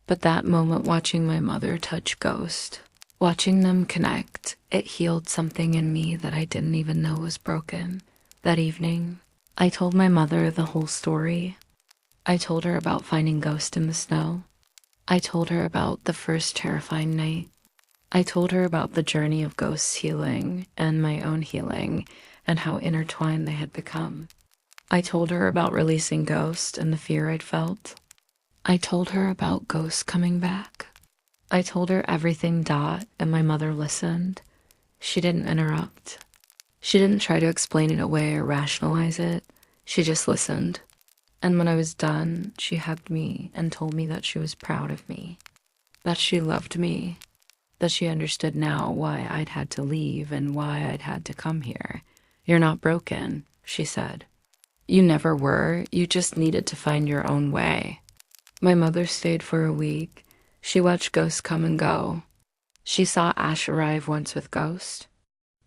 But that moment, watching my mother touch Ghost, watching them connect, it healed something in me that I didn't even know was broken. That evening, I told my mother the whole story. I told her about finding Ghost in the snow. I told her about the first terrifying night. I told her about the journey of Ghost's healing and my own healing and how intertwined they had become. I told her about releasing Ghost and the fear I'd felt. I told her about Ghost coming back. I told her everything. And my mother listened. She didn't interrupt. She didn't try to explain it away or rationalize it. She just listened. And when I was done, she hugged me and told me that she was proud of me, that she loved me, that she understood now why I'd had to leave and why I'd had to come here. "You're not broken," she said. "You never were. You just needed to find your own way." My mother stayed for a week. She watched ghosts come and go. She saw Ash arrive once with Ghost.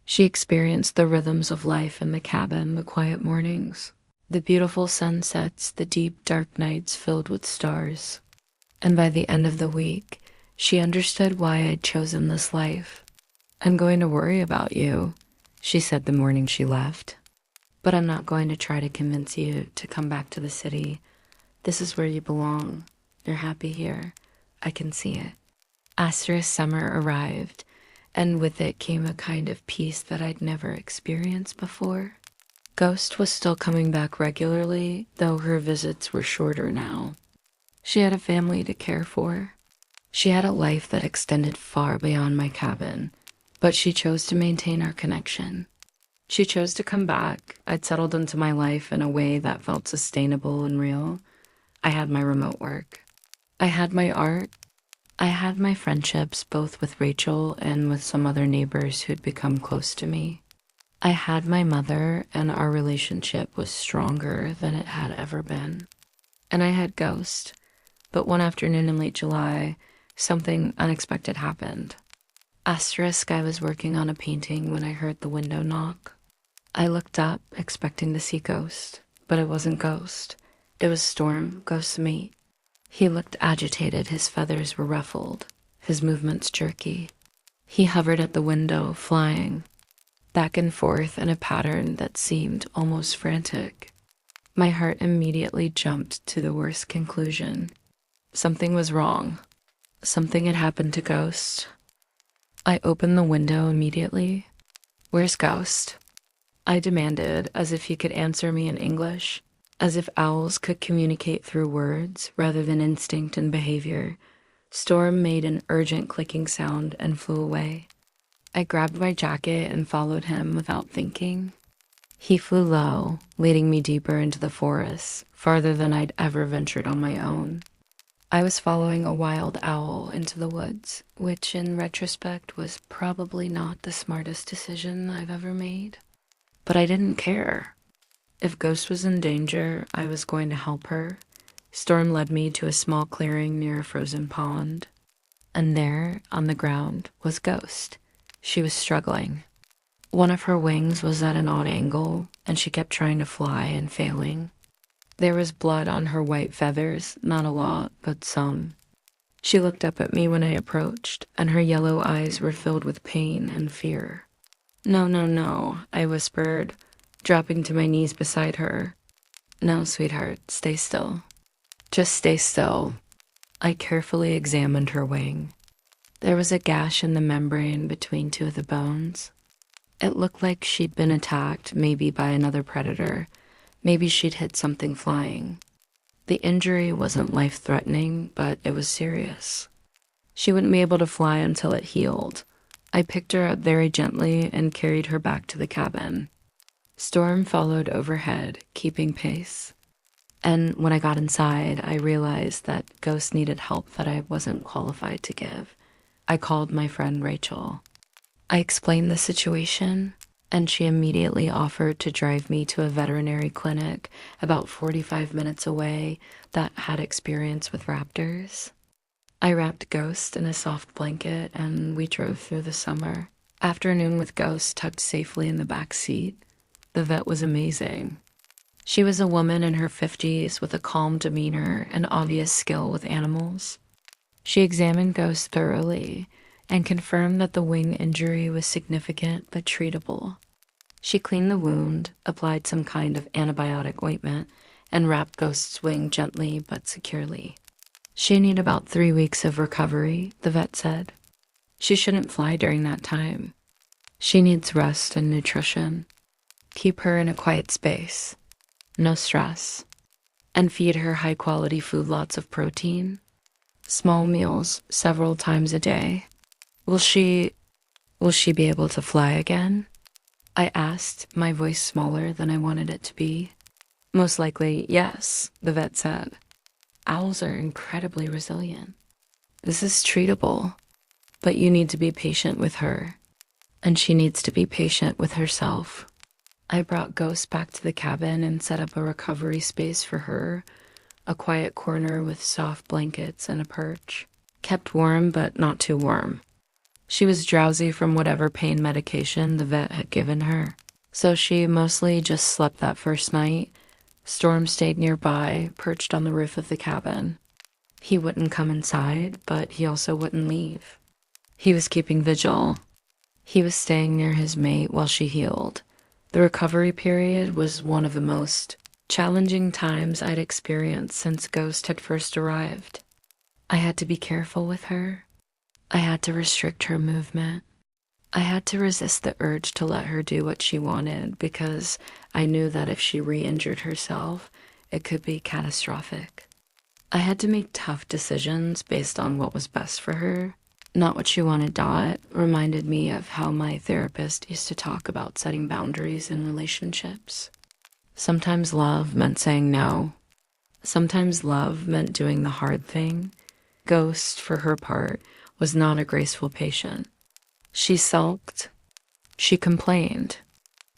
She experienced the rhythms of life in the cabin, the quiet mornings, the beautiful sunsets, the deep, dark nights filled with stars. And by the end of the week, she understood why I'd chosen this life. "I'm going to worry about you," she said the morning she left. "But I'm not going to try to convince you to come back to the city. This is where you belong. You're happy here. I can see it." Summer arrived, and with it came a kind of peace that I'd never experienced before. Ghost was still coming back regularly, though her visits were shorter now. She had a family to care for. She had a life that extended far beyond my cabin, but she chose to maintain our connection. She chose to come back. I'd settled into my life in a way that felt sustainable and real. I had my remote work. I had my art. I had my friendships, both with Rachel and with some other neighbors who'd become close to me. I had my mother, and our relationship was stronger than it had ever been. And I had Ghost. But one afternoon in late July, something unexpected happened. I was working on a painting when I heard the window knock. I looked up, expecting to see Ghost, but it wasn't Ghost. It was Storm, Ghost's mate. He looked agitated, his feathers were ruffled, his movements jerky. He hovered at the window, flying back and forth in a pattern that seemed almost frantic. My heart immediately jumped to the worst conclusion. Something was wrong. Something had happened to Ghost. I opened the window immediately. "Where's Ghost?" I demanded, as if he could answer me in English, as if owls could communicate through words rather than instinct and behavior. Storm made an urgent clicking sound and flew away. I grabbed my jacket and followed him without thinking. He flew low, leading me deeper into the forest, farther than I'd ever ventured on my own. I was following a wild owl into the woods, which in retrospect was probably not the smartest decision I've ever made. But I didn't care. If Ghost was in danger, I was going to help her. Storm led me to a small clearing near a frozen pond. And there, on the ground, was Ghost. She was struggling. One of her wings was at an odd angle, and she kept trying to fly and failing. There was blood on her white feathers, not a lot, but some. She looked up at me when I approached, and her yellow eyes were filled with pain and fear. "No, no, no," I whispered, dropping to my knees beside her. "No, sweetheart, stay still. Just stay still." I carefully examined her wing. There was a gash in the membrane between two of the bones. It looked like she'd been attacked, maybe by another predator. Maybe she'd hit something flying. The injury wasn't life-threatening, but it was serious. She wouldn't be able to fly until it healed. I picked her up very gently and carried her back to the cabin. Storm followed overhead, keeping pace. And when I got inside, I realized that Ghost needed help that I wasn't qualified to give. I called my friend Rachel. I explained the situation, and she immediately offered to drive me to a veterinary clinic about 45 minutes away that had experience with raptors. I wrapped Ghost in a soft blanket, and we drove through the summer. Afternoon with Ghost tucked safely in the back seat. The vet was amazing. She was a woman in her 50s with a calm demeanor and obvious skill with animals. She examined Ghost thoroughly and confirmed that the wing injury was significant but treatable. She cleaned the wound, applied some kind of antibiotic ointment, and wrapped Ghost's wing gently but securely. She needed about 3 weeks of recovery, the vet said. She shouldn't fly during that time. She needs rest and nutrition. Keep her in a quiet space, no stress, and feed her high-quality food, lots of protein, small meals several times a day. Will she be able to fly again? I asked, my voice smaller than I wanted it to be. Most likely, yes, the vet said. Owls are incredibly resilient. This is treatable. But you need to be patient with her, and she needs to be patient with herself. I brought Ghost back to the cabin and set up a recovery space for her, a quiet corner with soft blankets and a perch. Kept warm, but not too warm. She was drowsy from whatever pain medication the vet had given her, so she mostly just slept that first night. Storm stayed nearby, perched on the roof of the cabin. He wouldn't come inside, but he also wouldn't leave. He was keeping vigil. He was staying near his mate while she healed. The recovery period was one of the most challenging times I'd experienced since Ghost had first arrived. I had to be careful with her. I had to restrict her movement. I had to resist the urge to let her do what she wanted because I knew that if she re-injured herself, it could be catastrophic. I had to make tough decisions based on what was best for her. Not what she wanted. Dot reminded me of how my therapist used to talk about setting boundaries in relationships. Sometimes love meant saying no. Sometimes love meant doing the hard thing. Ghost, for her part, was not a graceful patient. She sulked. She complained.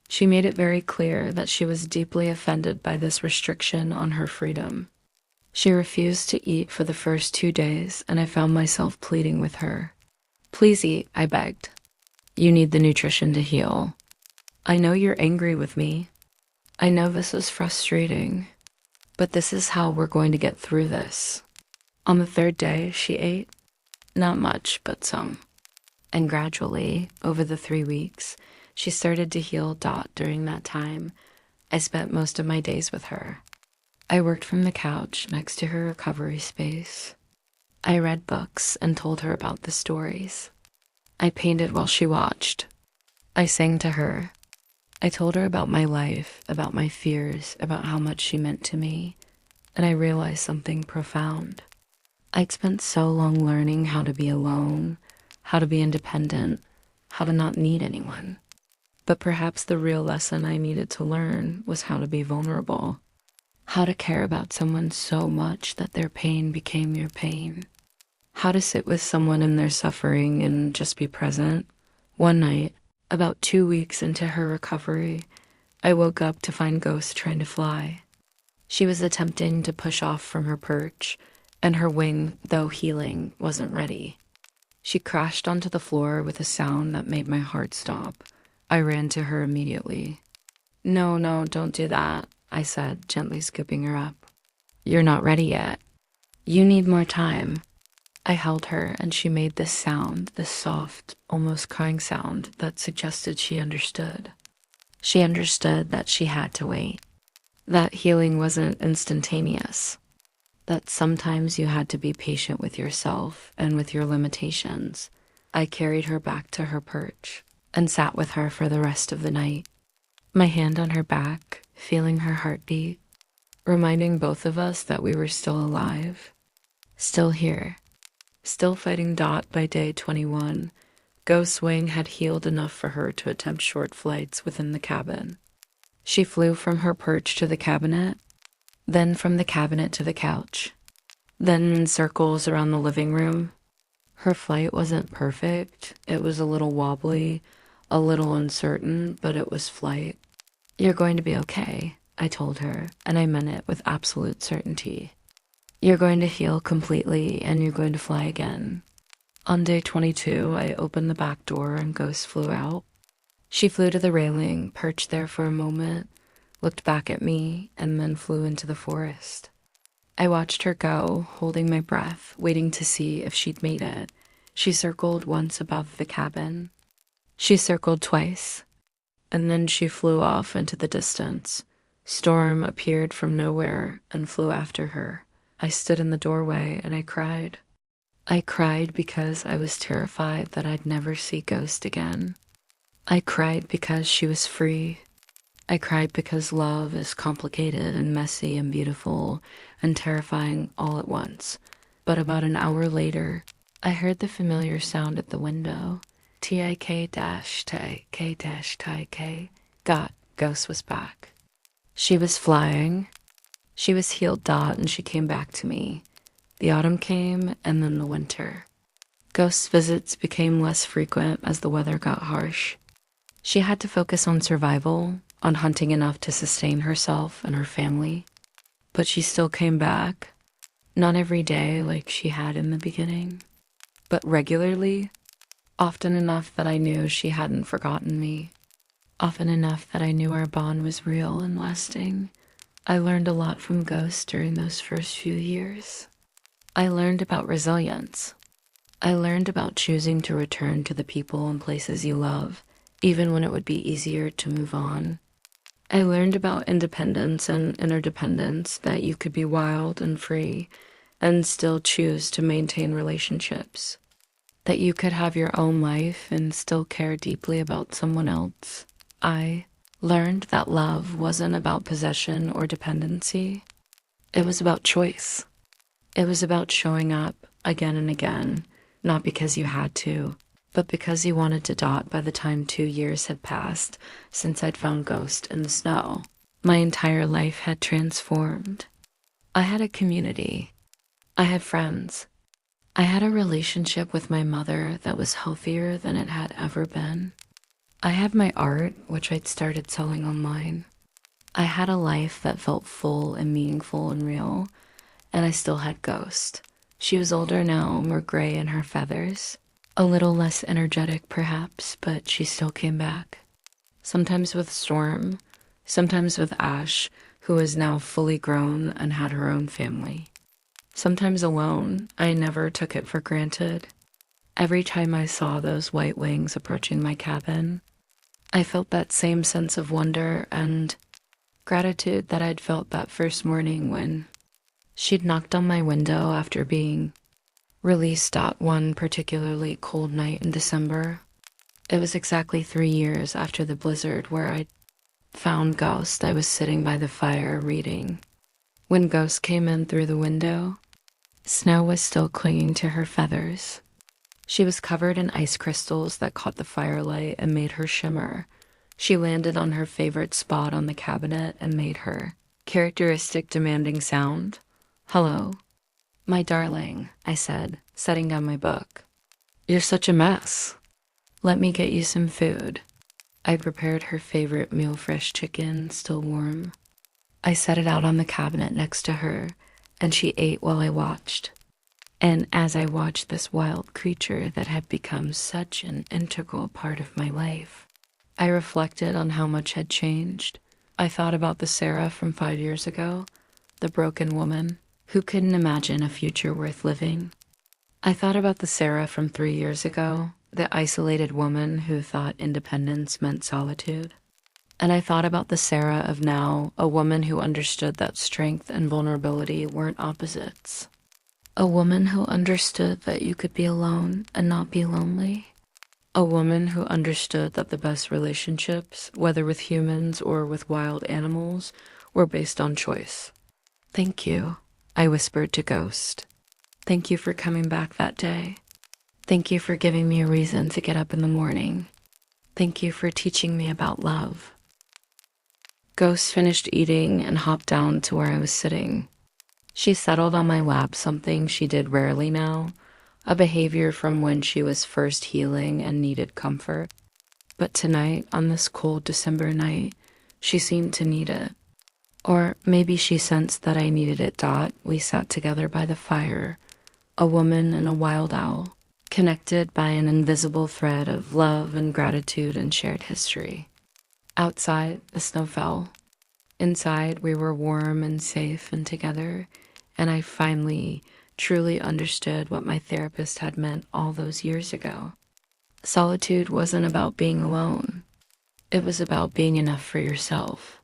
She made it very clear that she was deeply offended by this restriction on her freedom. She refused to eat for the first 2 days, and I found myself pleading with her. Please eat, I begged. You need the nutrition to heal. I know you're angry with me. I know this is frustrating, but this is how we're going to get through this. On the 3rd day, she ate. Not much, but some. And gradually, over the 3 weeks, she started to heal. Dot during that time. I spent most of my days with her. I worked from the couch next to her recovery space. I read books and told her about the stories. I painted while she watched. I sang to her. I told her about my life, about my fears, about how much she meant to me, and I realized something profound. I'd spent so long learning how to be alone, how to be independent, how to not need anyone. But perhaps the real lesson I needed to learn was how to be vulnerable. How to care about someone so much that their pain became your pain. How to sit with someone in their suffering and just be present. One night, about 2 weeks into her recovery, I woke up to find Ghost trying to fly. She was attempting to push off from her perch, and her wing, though healing, wasn't ready. She crashed onto the floor with a sound that made my heart stop. I ran to her immediately. No, don't do that, I said, gently scooping her up. You're not ready yet. You need more time. I held her, and she made this sound, this soft, almost crying sound that suggested she understood. She understood that she had to wait, that healing wasn't instantaneous, that sometimes you had to be patient with yourself and with your limitations. I carried her back to her perch and sat with her for the rest of the night, my hand on her back, feeling her heartbeat, reminding both of us that we were still alive, still here, still fighting. Dot by day 21. Ghost's wing had healed enough for her to attempt short flights within the cabin. She flew from her perch to the cabinet, then from the cabinet to the couch, then in circles around the living room. Her flight wasn't perfect. It was a little wobbly, a little uncertain, but it was flight. You're going to be okay, I told her, and I meant it with absolute certainty. You're going to heal completely, and you're going to fly again. On day 22, I opened the back door and Ghost flew out. She flew to the railing, perched there for a moment, looked back at me, and then flew into the forest. I watched her go, holding my breath, waiting to see if she'd made it. She circled once above the cabin. She circled twice, and then she flew off into the distance. Storm appeared from nowhere and flew after her. I stood in the doorway and I cried. I cried because I was terrified that I'd never see Ghost again. I cried because she was free. I cried because love is complicated and messy and beautiful and terrifying all at once. But about an hour later, I heard the familiar sound at the window. Tik-tik-tik-tik. Got Ghost was back. She was flying. She was healed. Dot, and she came back to me. The autumn came, and then the winter. Ghost visits became less frequent as the weather got harsh. She had to focus on survival, on hunting enough to sustain herself and her family. But she still came back, not every day like she had in the beginning, but regularly, often enough that I knew she hadn't forgotten me, often enough that I knew our bond was real and lasting. I learned a lot from ghosts during those first few years. I learned about resilience. I learned about choosing to return to the people and places you love, even when it would be easier to move on. I learned about independence and interdependence, that you could be wild and free and still choose to maintain relationships, that you could have your own life and still care deeply about someone else. I learned that love wasn't about possession or dependency. It was about choice. It was about showing up again and again, not because you had to, but because you wanted to dot by the time 2 years had passed since I'd found Ghost in the snow. My entire life had transformed. I had a community. I had friends. I had a relationship with my mother that was healthier than it had ever been. I had my art, which I'd started selling online. I had a life that felt full and meaningful and real, and I still had Ghost. She was older now, more gray in her feathers. A little less energetic, perhaps, but she still came back. Sometimes with Storm, sometimes with Ash, who is now fully grown and had her own family. Sometimes alone. I never took it for granted. Every time I saw those white wings approaching my cabin, I felt that same sense of wonder and gratitude that I'd felt that first morning when she'd knocked on my window after being released at one particularly cold night in December. It was exactly 3 years after the blizzard where I found Ghost. I was sitting by the fire reading. When Ghost came in through the window, snow was still clinging to her feathers. She was covered in ice crystals that caught the firelight and made her shimmer. She landed on her favorite spot on the cabinet and made her characteristic demanding sound. "Hello." "My darling," I said, setting down my book. "You're such a mess. Let me get you some food." I prepared her favorite meal, fresh chicken, still warm. I set it out on the cabinet next to her, and she ate while I watched. And as I watched this wild creature that had become such an integral part of my life, I reflected on how much had changed. I thought about the Sarah from 5 years ago, the broken woman who couldn't imagine a future worth living. I thought about the Sarah from 3 years ago, the isolated woman who thought independence meant solitude. And I thought about the Sarah of now, a woman who understood that strength and vulnerability weren't opposites. A woman who understood that you could be alone and not be lonely. A woman who understood that the best relationships, whether with humans or with wild animals, were based on choice. "Thank you," I whispered to Ghost. "Thank you for coming back that day. Thank you for giving me a reason to get up in the morning. Thank you for teaching me about love." Ghost finished eating and hopped down to where I was sitting. She settled on my lap, something she did rarely now, a behavior from when she was first healing and needed comfort. But tonight, on this cold December night, she seemed to need it. Or maybe she sensed that I needed it. We sat together by the fire, a woman and a wild owl, connected by an invisible thread of love and gratitude and shared history. Outside, the snow fell. Inside, we were warm and safe and together, and I finally truly understood what my therapist had meant all those years ago. Solitude wasn't about being alone. It was about being enough for yourself.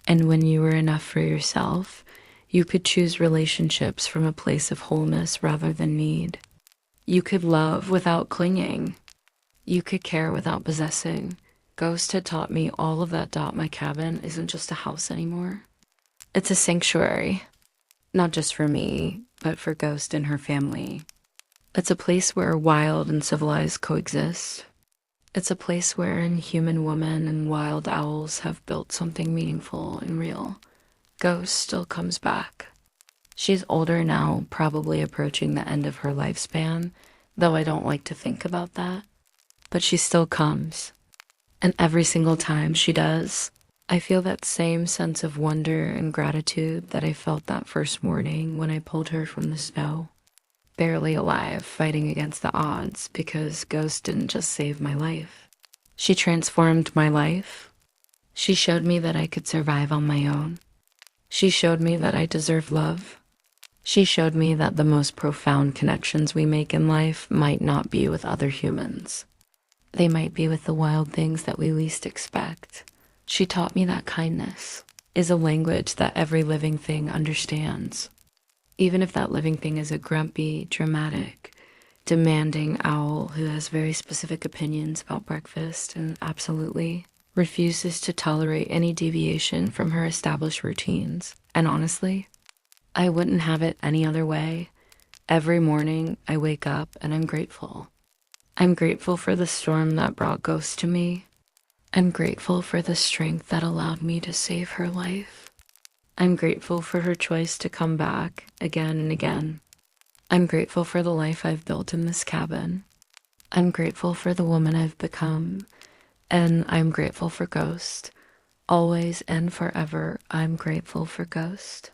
And when you were enough for yourself, you could choose relationships from a place of wholeness rather than need. You could love without clinging. You could care without possessing. Ghost had taught me all of that. My cabin isn't just a house anymore. It's a sanctuary. Not just for me, but for Ghost and her family. It's a place where wild and civilized coexist. It's a place where a human woman and wild owls have built something meaningful and real. Ghost still comes back. She's older now, probably approaching the end of her lifespan, though I don't like to think about that. But she still comes, and every single time she does, I feel that same sense of wonder and gratitude that I felt that first morning when I pulled her from the snow. Barely alive, fighting against the odds because Ghost didn't just save my life. She transformed my life. She showed me that I could survive on my own. She showed me that I deserve love. She showed me that the most profound connections we make in life might not be with other humans. They might be with the wild things that we least expect. She taught me that kindness is a language that every living thing understands. Even if that living thing is a grumpy, dramatic, demanding owl who has very specific opinions about breakfast and absolutely refuses to tolerate any deviation from her established routines. And honestly, I wouldn't have it any other way. Every morning I wake up and I'm grateful. I'm grateful for the storm that brought Ghost to me. I'm grateful for the strength that allowed me to save her life. I'm grateful for her choice to come back again and again. I'm grateful for the life I've built in this cabin. I'm grateful for the woman I've become. And I'm grateful for Ghost. Always and forever, I'm grateful for Ghost.